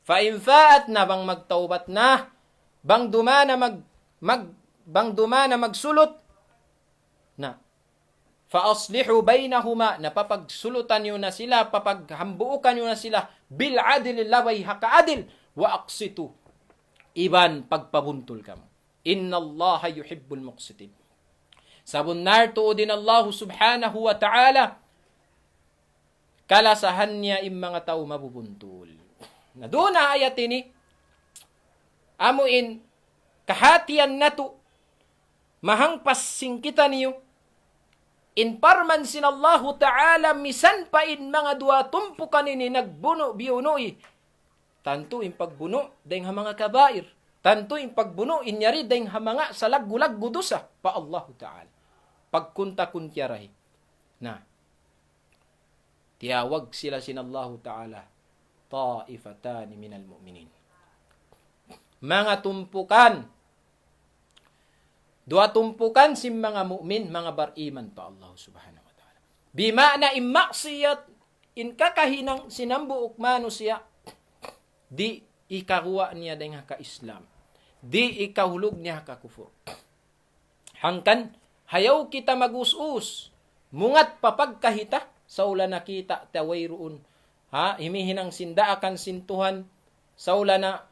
Fa in fa'at na, bang magtawbat na, bang dumana magsulot na, fa aslihu bainahuma, napapagsulutan nyo na sila, papaghambuukan nyo na sila, bil adil, laway hakaadil, wa aqsitu, iban pagpabuntol kamo. Inna Allah yuhibbul muqsitin. Sabunar tuudin Allah subhanahu wa ta'ala, kalasahan niya im mga tao mabubuntol. Na doon na ayat ini, amuin, kahatian na to, mahangpas singkita niyo, in parman sin Allah ta'ala, misan pa in mga dua tumpukan ini, nagbuno, biyunoi, tanto in pagbuno, dahing mga kabair, tanto in pagbuno, inyari dahing mga salag-gulag gudusa, pa Allah ta'ala. Pagkunta-kuntyaray na tiyawag sila sinallahu ta'ala ta'ifatani minal mu'minin, mga tumpukan, dua tumpukan si mga mu'min, mga bariman pa Allah subhanahu wa ta'ala. Bima'na immaksiyat, in kakahinang sinambuok manusia, di ikahuwa niya dahil ka-Islam, di ikahulog niya ka-kufur. Hangkan hayaw kita mag-us-us, mungat papagkahita, saula na kita taway roon. Himihinang sindaakan sintuhan, saula na,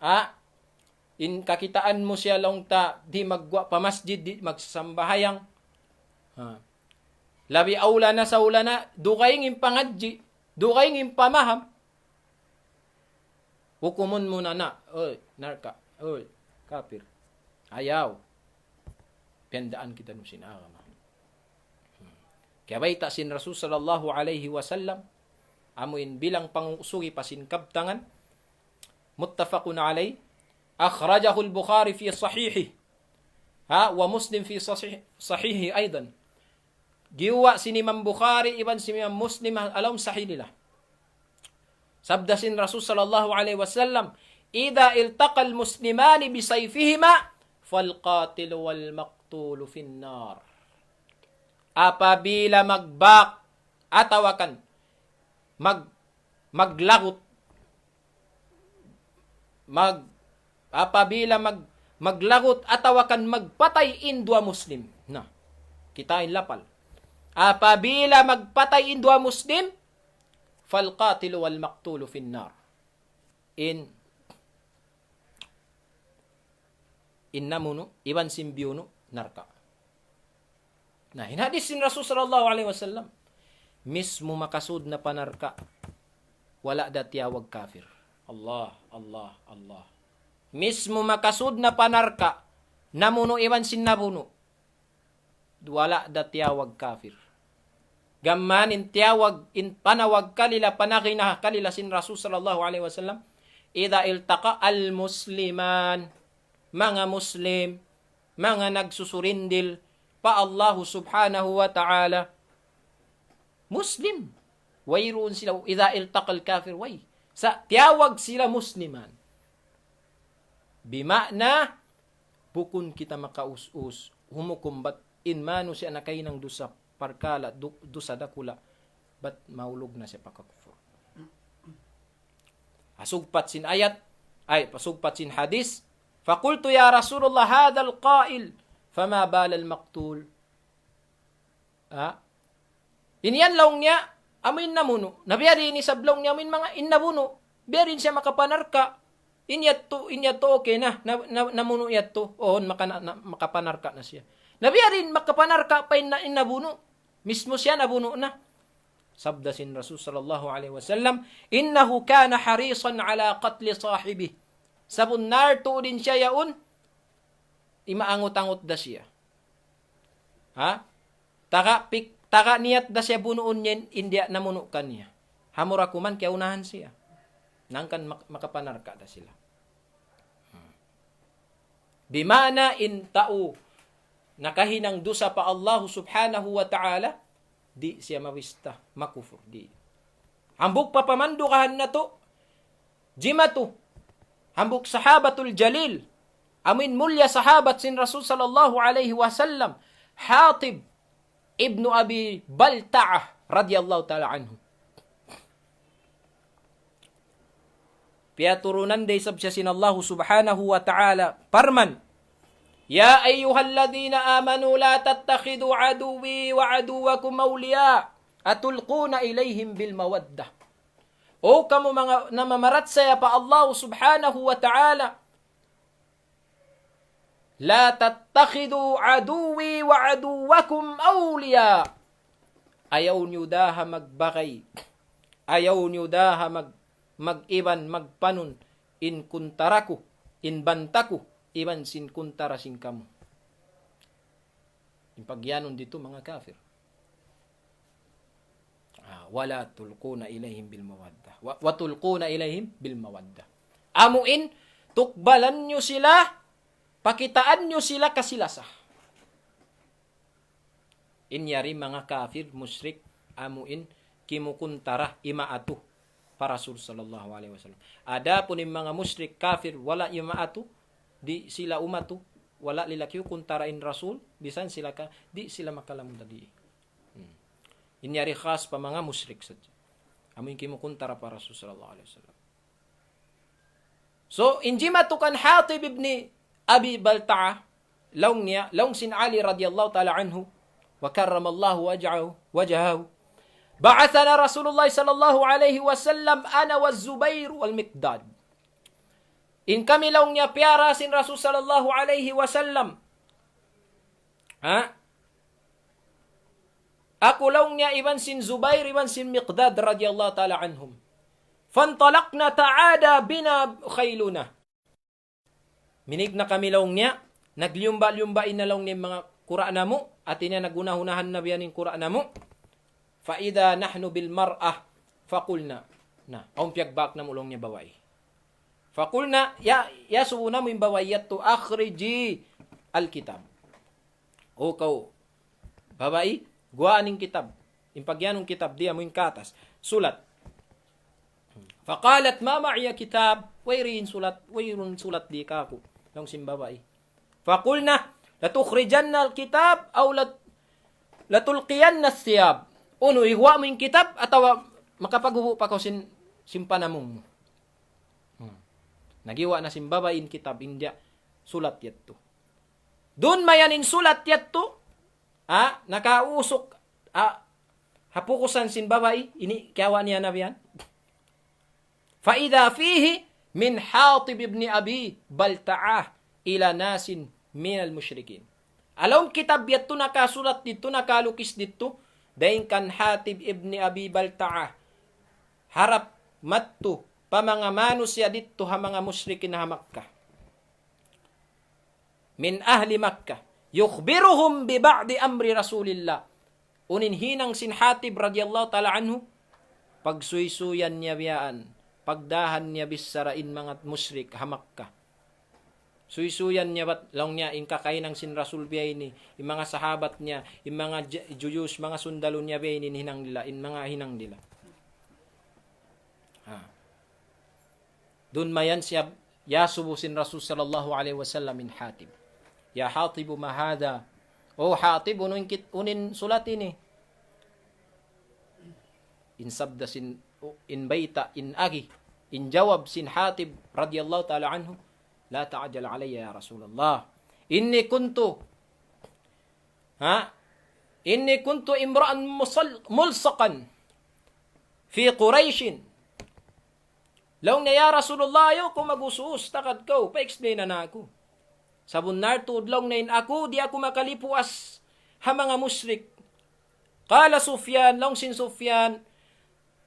in kakitaan mo siya lang ta, di magwa pa masjid, di magsambahayang. Labi aula na, saula na, dukaying impangadji, dukaying impamaham. Hukumun mo na, oy, narka, oy, kapir, ayaw. Pendaan kita nung sinagama. Kaya baita sin Rasul sallallahu alaihi wasallam, amuin bilang pangusugi pasin kabtangan, muttafaqun alay, akhrajahu al-Bukhari fi sahihi, wa Muslim fi sahihi aydan. Giwa sin Imam Bukhari, iban sin Imam Muslim, alam sahih nila. Sabda sin Rasul sallallahu alaihi wasallam, idha iltaqa al-muslimani bisayfihima, falqatil wal maqtul finnar. Apabila magbak atawakan, maglagot, apabila maglagot atawakan magpatay in dua muslim. Na, kitain lapal. Apabila magpatay in dua muslim, falqatil wal maqtul finnar. Namuno, iban simbiuno, narka. Nah, hinadis sin Rasul sallallahu alaihi wasallam, mismo makasud na panarka, wala datiyawag kafir. Allah. Mismo makasud na panarka, namuno iban sin nabuno, wala datiyawag kafir. Gamman in tiyawag, in panawag kalila, panakina kalila sin Rasul sallallahu alaihi wasallam, idha iltaqa al-musliman, mga Muslim, mga nagsusurindil pa Allah subhanahu wa ta'ala, Muslim. Wayroon sila, idha iltaqal kafir, way. Sa tiyawag sila Musliman. Bima'na, bukun kita makaus-us, humukumbat, inmano siya na kayo ng dusa, parkala, dusa dakula, ba't maulog na siya pakakufur. Pasugpat sin ayat, pasugpat sin hadis, فقلت يا رسول الله هذا القائل فما بال المقتول. Iniyan laong niya, amin namuno. Nabiyari ni sablong niya, amin mga innabuno. Biyarin siya makapanarka. Inyat to okay na. Namuno yat to. Ohon, makapanarka na siya. Nabiyarin makapanarka pa innabuno. Mismo siya nabuno na. Sabda sin Rasul sallallahu alaihi wasallam, innahu kana harisan ala qatli sahibih. Sabun narto din siya yaon, imaangot-angot da siya. Ha? Taka niyat da siya bunuon niya, India na muno kanya. Hamura kuman, kaya unahan siya. Nangkan makapanarka da sila. Bimana in tao, nakahinang dusa pa Allah subhanahu wa ta'ala, di siya mawista, makufur, di. Hambuk papamandukahan na to, jimatu, hambuk sahabatul jalil, amin mulya sahabat sin Rasul sallallahu alaihi wasallam, Hatib ibnu Abi Balta'ah radhiyallahu ta'ala anhu. Piaturunan day sabsya sin Allah subhanahu wa ta'ala, parman, Ya ayyuhalladhina amanu la tattakhidu aduwi wa aduwakum awliya atulquna ilayhim bil mawaddah. O kamu mga namamarat saya pa Allah subhanahu wa ta'ala, la tattakhidu aduwi wa aduwakum awliya. Ayaw nyo daha magbakay. Ayaw nyo daha mag-iban, magpanun. In kuntaraku, in bantaku, iban sin kuntara sin kamu. Yung pagyanon dito mga kafir. Wala tulquna ilayhim bil mawaddah. Wa tulquna ilayhim bil mawaddah. Amuin, tukbalan nyo sila, pakitaan nyo sila kasilasa. Inyari mga kafir, musyrik, amuin, kimukuntara, imaatu, para Rasul sallallahu alaihi wasallam. Ada pun yung mga musyrik, kafir, wala imaatu, di sila umatu, wala lilakyo kuntarain Rasul, bisan sila ka, di sila makalamun tadi. Inyari khas pa mga musyrik saja. Amin kimukuntara para Rasul sallallahu alaihi wasallam. So, injimatukan Hatib ibn Abi Balta'ah, laung sin Ali radiyallahu ta'ala anhu, wa karramallahu wajahahu. Ba'athana Rasulullah sallallahu alaihi wasallam, ana wa Zubair wal Miqdad. In kami laung niya piara sin Rasul sallallahu alaihi wasallam. Ako laung niya iban sin Zubair, iban sin Miqdad radiyallahu ta'ala anhum. Fantalaqna ta'ada bina khayluna. Minig na kami laung niya, nagliyumba-liyumbain na laung niya mga Qur'ana mo, at niya nagunahunahan na biyan yung Qur'ana mo. Fa'ida nahnu bil mar'ah, faqulna. Na, piyagbak na mulong niya baway. Faqulna, ya suuna mo yung bawayat to, akhriji al-kitab. O kau, babae, guwaan yung kitab. Yung pagyanong kitab, diya mo yung katas. Sulat. Faqalat, ma ma'iya kitab, wayrin sulat di ka ako. Yung simbabae. Faqulna, latukhrijanna al-kitab, aw latulqiyanna as-siyab. Uno, ihwa mo yung kitab, atawa makapagubo pa ko simpanamong mo. Nagiwa na simbabain kitab, India, sulat yato. Doon mayanin sulat yato, nakausok, hapukusan simbabai, ini kiawa niya na biyan. Faida fihi min Hatib ibn Abi Balta'ah ila nasin minal musyrikin. Alawang kitab yato nakasulat dito, nakalukis dito, dahin kan Hatib ibn Abi Balta'ah, harap matto, pamanga manusya dito ha mga musyrikin na Makkah. Min ahli Makkah, yukhbiruhum bi ba'di amri Rasulillah. Unin hinang sin Hatib radiyallahu ta'ala anhu, pagsuysuyan niya biyaan, pagdahan niya bisarain mga musyrik ha Makkah. Suysuyan niya bat lang niya in kakainang sin Rasul biyay ni, yung mga sahabat niya, yung mga Juyus, mga sundalo niya biyay ni hinang nila, in mga hinang nila. Doon mayan siya yasubo sin Rasul sallallahu alaihi wasallam min Hatib. Ya Hatib mahada. Oh Hatib, unin sulat ini. In sabda sin, in baita, in agi, in jawab sin Hatib radiyallahu ta'ala anhu, la ta'ajal alayya ya Rasulullah. Inni kuntu imra'an mulsaqan fi Quraishin. Laung na ya Rasulullah, ayaw ko magusus, takad ko, pa-explain na ako. Sabon nartud lang na ako, di ako makalipuas ha mga musyrik. Kala Sufyan, lang sin Sufyan,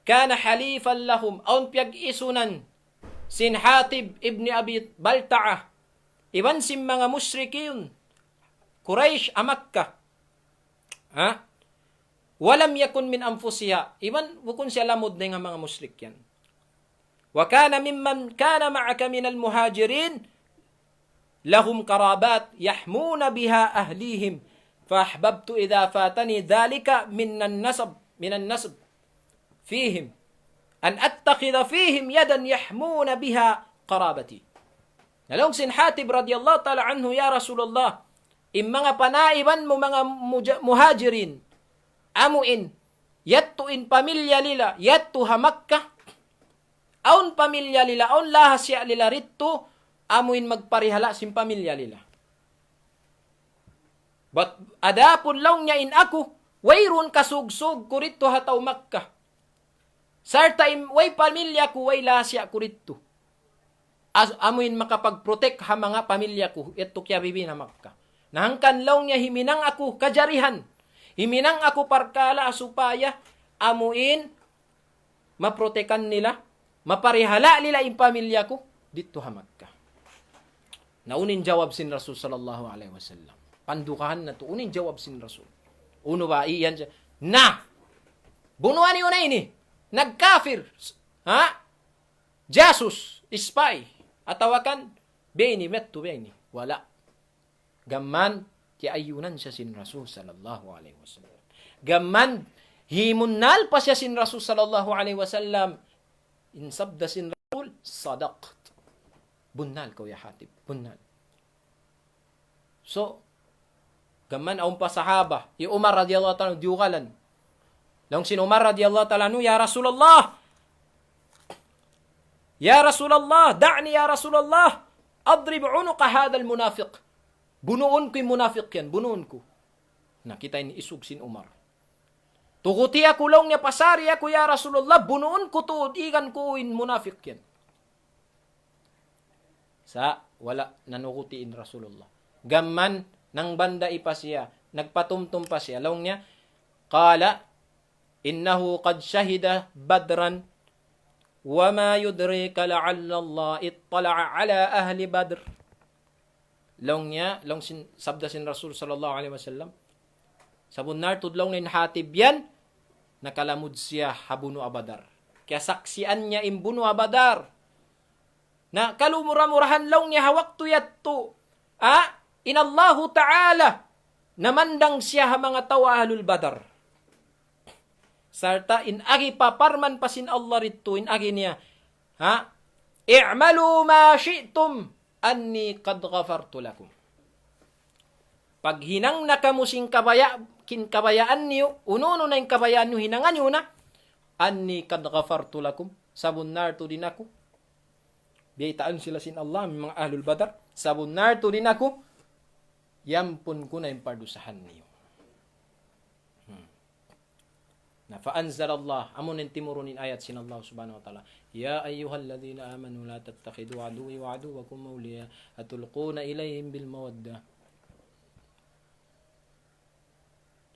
kana halifan lahum, aun piyag-isunan, sin Hatib ibn Abi Balta'ah, iban sin mga musyrik yun, Quraysh, Makkah, Ha? Walam yakun min anfusiha. Iman bukun siya lamod na nga mga musyrik yan. Wa kana mimman kana ma'aka minal muhajirin lahum karabat yahmuna biha ahlihim فأحببت إذا فاتني ذلك من النصب فيهم أن أتخذ فيهم يدا يحمون بها قرابتي. Nalong sin Hatib radiyallahu ta'ala anhu, ya Rasulullah, mga panaiban mo mga muhajirin, amuin, yattuin pamilya lila, yattuha Makkah, aun pamilya lila, aun lahasya lila rito, amuin magparihala sin pamilya lila. But adapon lang niya in ako, wayron kasugsog ko rito hataw Makkah. Sarta way pamilya ko, way lasya ko rito. Amuin makapag-protect ha mga pamilya ko, ito kaya bibi na Makkah. Nahangkan lang niya himinang ako kajarihan. Himinang ako parkala supaya amuin maprotekan nila, maparihala nila yung pamilya ko dito ha Makkah. Naunin jawab sin Rasul sallallahu alaihi wasallam. Pandukahan na to. Unin jawab sin Rasul. Uno ba, iyan siya. Na! Bunuan niyo na ini. Nagkafir. Ha? Jasus. Spy. Atawakan. Beni metto beni. Wala. Gamman. Kiayunan siya sin Rasul sallallahu alaihi wasallam. Gamman. Himunnal pa siya sin Rasul sallallahu alaihi wasallam. Insabda sin Rasul. Sadaqt. Bunnal ko ya Hatib. Bunnal. So, gaman aun pa sahaba, yung Umar radiyallahu ta'ala diukalan. Lang sin Umar radiyallahu ta'ala ya Rasulullah, da'ni ya Rasulullah, adrib unuqa hadal munafiq. Bunuon ko yung munafiq yan, bunuon ko. Nakita ni isug sin Umar. Tukuti ako lang niya pasari ako ya Rasulullah, bunuon ko to, ikan ko in munafiq yan. Sa wala nanukutiin Rasulullah. Gaman nang banda ipa siya, nagpatumtum pa siya, laong niya, qala, innahu qad shahida badran, wa ma yudrika la'alla Allah ittala'a ala ahli badr. Laong niya, sabda sin Rasul sallallahu alaihi wasallam, sabunar tudlong nin Hatib yan, nakalamud siya habuno abadar. Kaya saksian niya imbuno abadar, na kalumura-murahan laong niya hawak tuyatto, inallahu ta'ala, namandang siya ha mga tawa ahlul badar. Sarta, inagi paparman pasin Allah rito, inagi niya, i'malu ma syi'tum, anni qad ghafartu lakum. Pag hinang na kamusing kabayaan niyo, uno na yung kabayaan niyo, hinangan niyo na, anni qad ghafartu lakum, sabun narto din ako. Biyataan sila sin Allah, mga ahlul badar, sabun narto din ako, yampun ko na yung pardusahan niyo. Na fa'anzal Allah, amunin timurunin ayat sin Allah subhanahu wa ta'ala, ya ayyuhalladhina amanu la tattakhidu aduwi wa aduwakum awliya atulquna ilayhim bil mawaddah.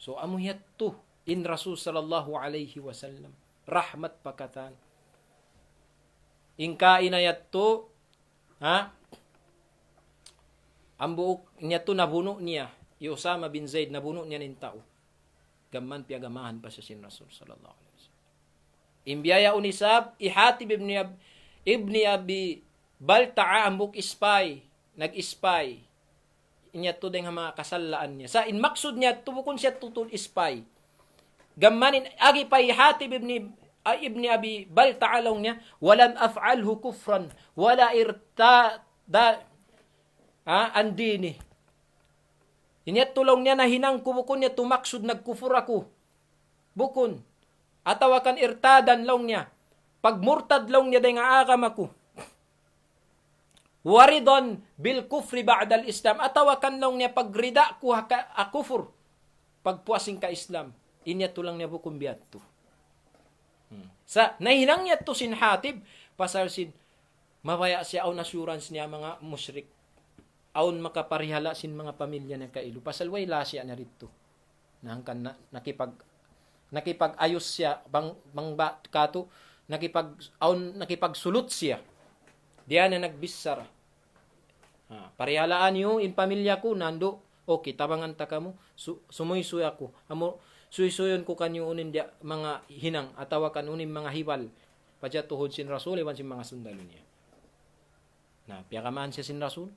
So amuyat to in Rasul sallallahu alaihi wasallam, rahmat pakatan. Ingka inayat to, ang buok niya to nabuno niya, yung Usama bin Zaid, nabuno niya ng tao. Gaman piyagamahan pa siya sin Rasul sallallahu alaihi wasallam. Imbiyaya unisab, Ihatib ibni Abi Balta'a ang buok spy, nag-spy. Inya to din mga kasalaan niya. Sa inmaksud niya, tubukon siya tutul spy. Gamanin, agi pa Ihatib ibni Abi Balta'a lang niya, walam af'alhu kufran, wala irtada, andini. Inyat tulong niya na hinang kubukon niya tumaksud nagkufur ako. Bukon. Atawakan irtadan lang niya. Pagmurtad lang niya day nga akam ako. Waridon bil kufri ba'dal Islam. Atawakan lang niya pagrida ko akufur. Pagpuasing ka Islam. Inyat tulang niya bukon biyat to. Sa nahinang niya to sin Hatib. Pasal sin mabaya siya on assurance niya mga musyrik. Aun makaparihala sin mga pamilya ng kailu. Pasal way lasya na rito. Nahangkan nakipag-ayos siya bangba kato, nakipagsulot siya. Diyan na nagbisar. Parihalaan niyo in pamilya ko nando Okay, tabangan ta kamo, sumuysuy ako. Amo, suysuyon ko kanyo unin dia mga hinang, atawa kanunin mga hibal. Padya tuhod sin Rasul, iwan sin mga sundalo niya. Na, piyakamaan siya sin Rasul?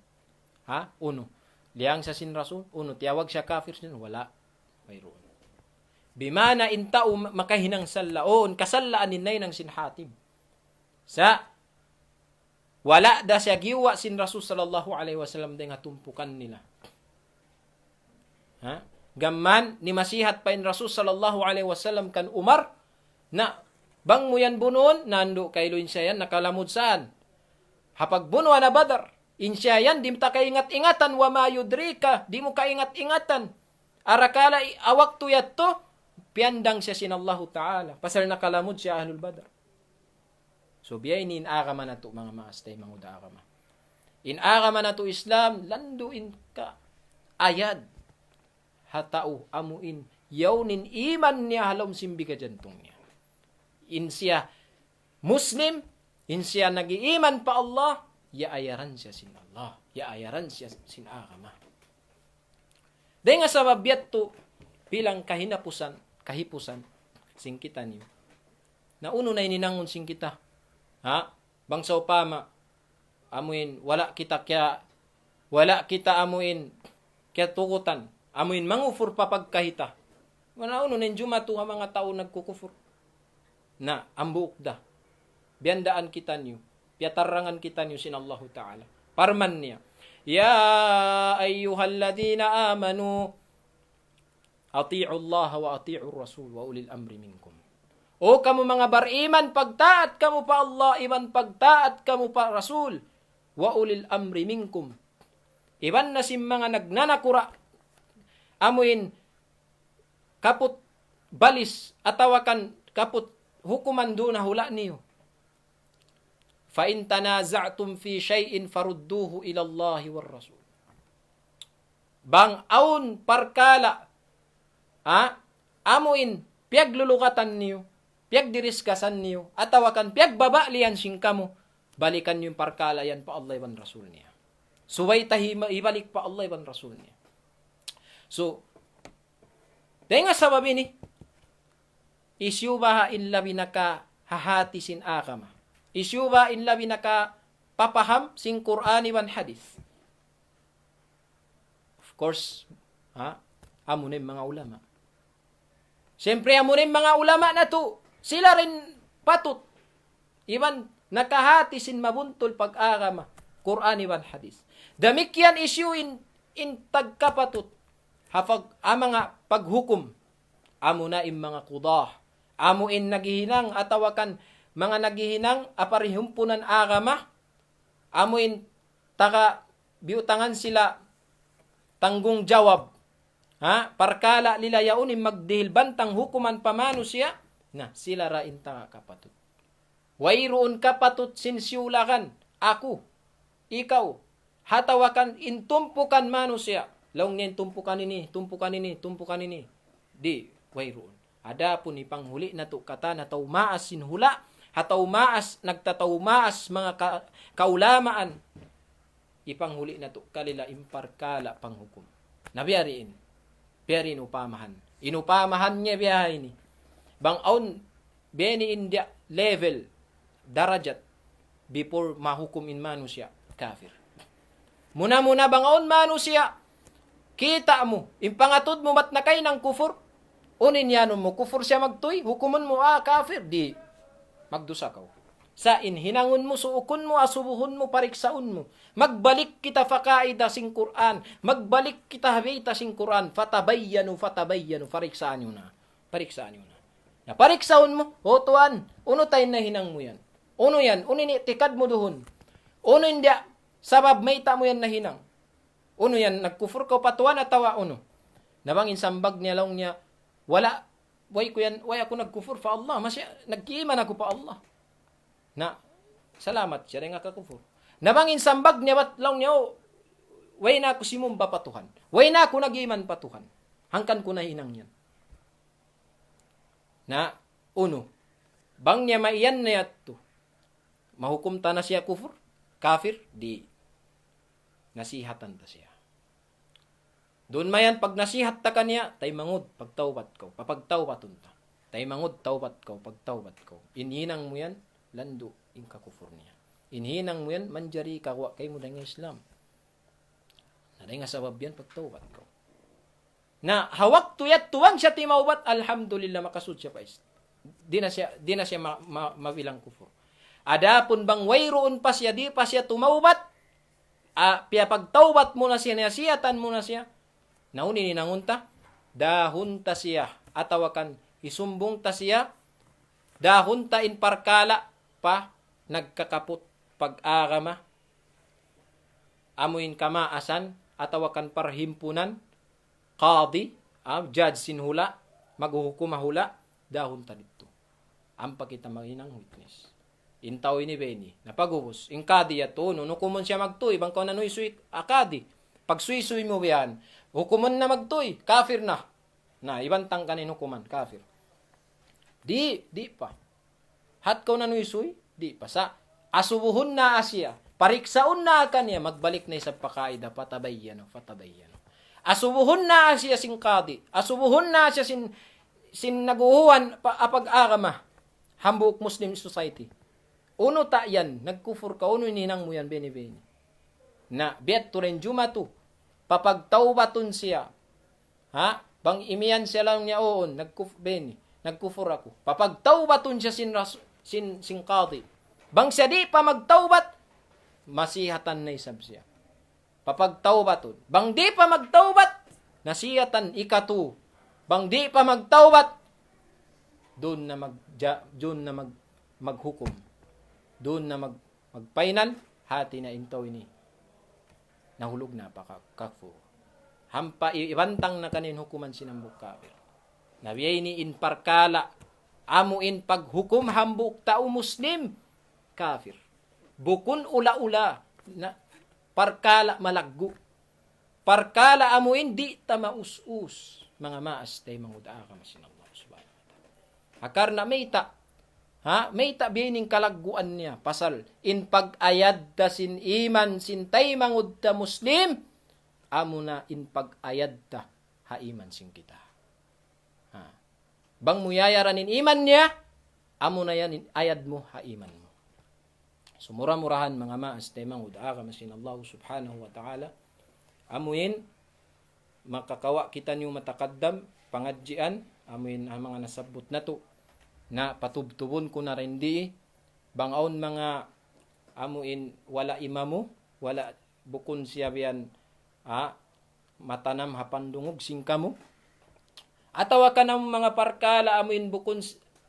Ha? Uno. Liyang siya sin Rasul? Uno. Tiyawag siya kafir sin? Wala. Mayroon. Bimana intao makahinang salaon, kasalaan ninay ng sin Hatim. Sa, wala da siya giwa sin Rasul sallallahu alaihi wasallam din nga tumpukan nila. Ha? Gamman ni masihat pa in Rasul sallallahu alaihi wasallam kan Umar na bang mo yan bunuon nando kaylo insya yan nakalamod saan hapag bunuan na Badar insya yan di mo ta kaingat-ingatan wa ma yudrika di mo kaingat-ingatan arakala awak tuyat to piandang siya sinallahu ta'ala pasal nakalamod siya ahlul Badar. So biyay ni inagama na to mga maastay mga udagama inagama na to Islam landuin ka ayad hatao amuin yaunin iman niya halom simbi ka jantong niya. In siya Muslim, in siya nag-iiman pa Allah, yaayaran siya sin Allah. Yaayaran siya sin agama. Dahil nga sa mabiyat to, bilang kahipusan, singkita niyo. Na uno na ininangon singkita. Ha? Bangsa upama, amuin, wala kita amuin, kaya tukutan. Amuin mangufur papagkahita. Wala uno na jumatu ang mga tao nagkukufur. Na ambuok da. Biyandaan kita niyo. Piyatarangan kita niyo sin Allah Ta'ala. Parman niya. Ya ayyuhalladina amanu ati'u Allah wa ati'u Rasul wa ulil amri minkum. O kamu mga bariman pagtaat kamu pa Allah iban pagtaat kamu pa Rasul wa ulil amri minkum. Iban na sim mga nagnanakura amuin kaput balis atawakan kaput hukuman do na hula niyo. Fa in tanaza'tum fi shay'in farudduhu ila Allah war Rasul. Bang aun parkala amuin piaglulukatan niyo, piagdiriskasan niyo, atawakan piagbabalian sing kamo, balikan niyo yung parkala yan pa Allah iban Rasul niya. Suway tahi ibalik pa Allah iban Rasul niya. So, dahil nga sa babi ni, isyubaha in labi naka hahati sin akama. Isyuba in labi naka papaham sin Qur'an iban hadith. Of course, amunin mga ulama. Siyempre, amunin mga ulama na to, sila rin patut. Iban nakahati sin mabuntol pag-akama. Qur'an iban hadith. Damikyan issue in tagkapatut. Hapag mga paghukom, amo na im mga kudah, amo in naghihinang atawakan mga naghihinang aparihumpunan agama, amo in taka biutangan sila tanggung jawab, parkala lila yaon magdihil bantang hukuman pamano siya, na sila ra inta kapatut. Wayroon kapatut sinsiulakan, ako, ikaw, hatawakan intumpukan mano siya, laong niyan tumpukan ini. Di, wayroon. Ada po ni panghuli na to kata na taumaas sinhula, hataumaas, nagtataumaas mga kaulamaan. Ipanghuli na to kalila imparkala panghukom. Nabiyariin. Biyarin upamahan. Inupamahan niya biyahay ni. Bang aun, biyani India level, darajat, before mahukum in manu siya, kafir. Muna bang aun manu siya, kita mo, impangatod mo mat na kay ng kufur, unin yanon mo, kufur siya magtuy, hukuman mo, kafir, di, magdusa ka. Sa inhinangon mo, suukon mo, asubuhon mo, pariksaon mo. Magbalik kita fakaida sing Quran, magbalik kita habita sing Quran, fatabayyanu, pariksaan nyo na. Na pariksaon mo, tuan, uno tayo na hinang mo yan. Uno yan, unin tikad mo doon. Uno hindi, sabab may mo yan na hinang. Uno yan, nagkufur ka patuan at tawa uno. Nabangin sambag niya lang niya, wala, way ako nagkufur fa Allah, masya, nagkiiman ako pa Allah. Na, salamat siya rin nga kakufur. Nabangin sambag niya, ba't lang niya, way na ako simumba patuhan. Way na ako nag-iman patuhan. Hangkan ko na hinang yan. Na, uno, bang niya maiyan na yato, mahukum ta na siya kufur, kafir, di, nasihatan ta siya. Doon mayan pag nasihat ta kaniya, tay mangud pagtawbat ko, papagtawbaton ta. Tay mangud tawbat ko, pagtawbat ko. Inhinang mo yan, lando in kakufur niya. Inhinang mo yan, manjari kawa kay mo ng Islam. Naday nga sabab yan, pagtawbat ko. Na hawak tuyat tuwang siya timawbat, alhamdulillah makasud siya pa. Di na siya mabilang kufur. Adapun bang wayroon pa siya, di pa siya tumawbat, pagtawbat mo na siya, nasiyatan mo na siya, nauni ni nangunta, dahon ta siya, atawakan, isumbong ta siya, dahon ta in parkala, pa, nagkakaput, pag-agama, amuin kamaasan, atawakan parhimpunan, qadi, judge sinhula, maghuhukumahula, dahon ta dito. Ampa kita maginang witness. Intaw ini beni, napagubos, in kadi yato, no kumon siya magtoy, bang ko na nuisuy, akadi, pag suy-suy mo yan, hukuman na magtoy, kafir na. Na, ibantang kanin hukuman, kafir. Di pa. Hat ko na nuisuy, di pa. Sa, asubuhon na asya, pariksaon na kanya, magbalik na sa pakaida, fatabayyano. Asubuhon na asya sing kadi, asubuhon na asya sin naguhuan, apag-agama, hambuk Muslim society. Uno ta yan, nagkufur ka, uno ininang mo yan, beni-beni. Na, biat to rin jumatu, papagtawbaton siya. Ha? Bang imiyan siya lang niya, oon, nagkufur ako. Papagtawbaton siya sin qadi. Bang siya di pa magtawbat, masihatan na isab siya. Papagtawbaton. Bang di pa magtawbat, nasihatan ikatu. Bang di pa magtawbat, doon na maghukom. Doon na magpainan, hati na intaw ini. Nahulog na pa kakfur. Hampa ibantang na kanin hukuman sinambuk kafir. Nabiyay ni in parkala, amuin paghukum hambuk tao Muslim, kafir. Bukun ula-ula, na parkala malaggu. Parkala amuin di ta maus-us, mga maas tay mangudaa ka masinallah subhanahu wa ta'ala. Akar na may ta bining kalagguan niya pasal in pag-ayad da sin iman sin tay mangud ta Muslim, amo na in pag-ayad da ha iman sin kita. Bang muyayaran in iman niya, amo na yan in ayad mo ha iman mo. So mura-murahan mga maas tay mangud ka masinallah subhanahu wa ta'ala. Amuin makakawa kita niyo matakaddam pangadjian, amuin ang mga nasabot na to na patubtubon ko na rin di bangaon mga amuin wala imamu, wala bukon siya biyan matanam hapandungog singkamu. Atawa ka ng mga parkala amuin bukon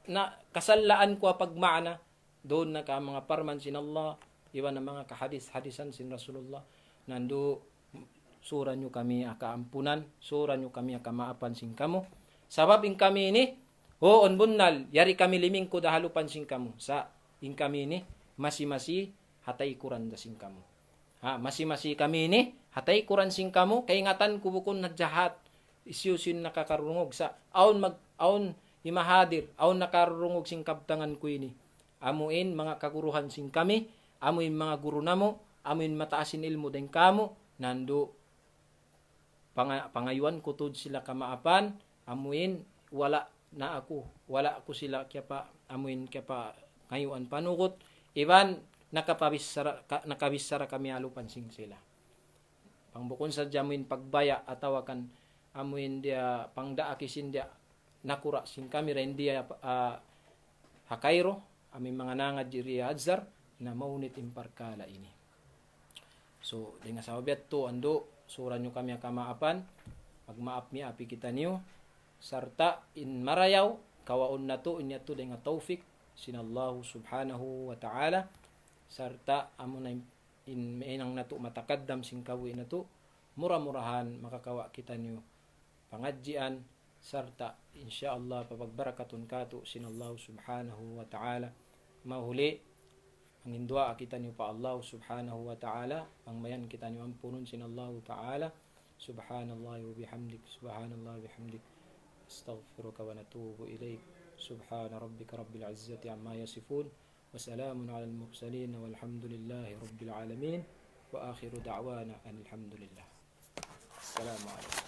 na kasalaan ko pagmaana, doon na ka mga parman sin Allah, iwan na mga hadisan sin Rasulullah, nando sura nyo kami akaampunan, sura nyo kami akamaapan singkamu. Sabab in kami ini, on bunnal, yari kami liming ko dahalupan sing kamu. Sa in kami ni, masi-masi, hatay kuran da sing kamu. Masi-masi kami ni, hatay kuran sing kamu, kay ingatan ko bukon na jahat, isyusin nakakarungog sa, aon imahadir, aon nakarungog sing kabtangan ko ini. Amuin mga kaguruhan sing kami, amuin mga guru namo, amuin mataasin ilmo den kamo, nando, pangayuan kutud sila kamaapan, amuin, wala ako sila kaya pa amuin kaya pa ngayuan panugot iban nakabisara kami alupan sing sila pangbukon sa jamuin pagbaya atawakan amuin dia pangdaakisin dia nakura sing kami ren dia hakairo amin mga nangad jiri adzar na maunit imparkala ini. So dengan sahabat to ando sura nyo kami akamaapan pagmaap mi api kita niyo sarta in marayaw kawaon na to inya to dengan taufik sinallahu subhanahu wa ta'ala sarta amo na in mainang na to matakaddam sing kawi na to mura-murahan makakawa kita niyo pangadjian sarta insyaallah papagbarakatun kato sinallahu subhanahu wa ta'ala mahuli ang indua kita niyo pa Allah subhanahu wa ta'ala pangmayan kita niyo ampunon sinallahu ta'ala subhanallah wa bihamdik astaghfiruka wa natubu ilaik. Subhana rabbika rabbil izzati amma yasifun wa salamun alal mursalin walhamdulillahi rabbil alamin wa akhiru da'wana alhamdulillah. Assalamu alaikum.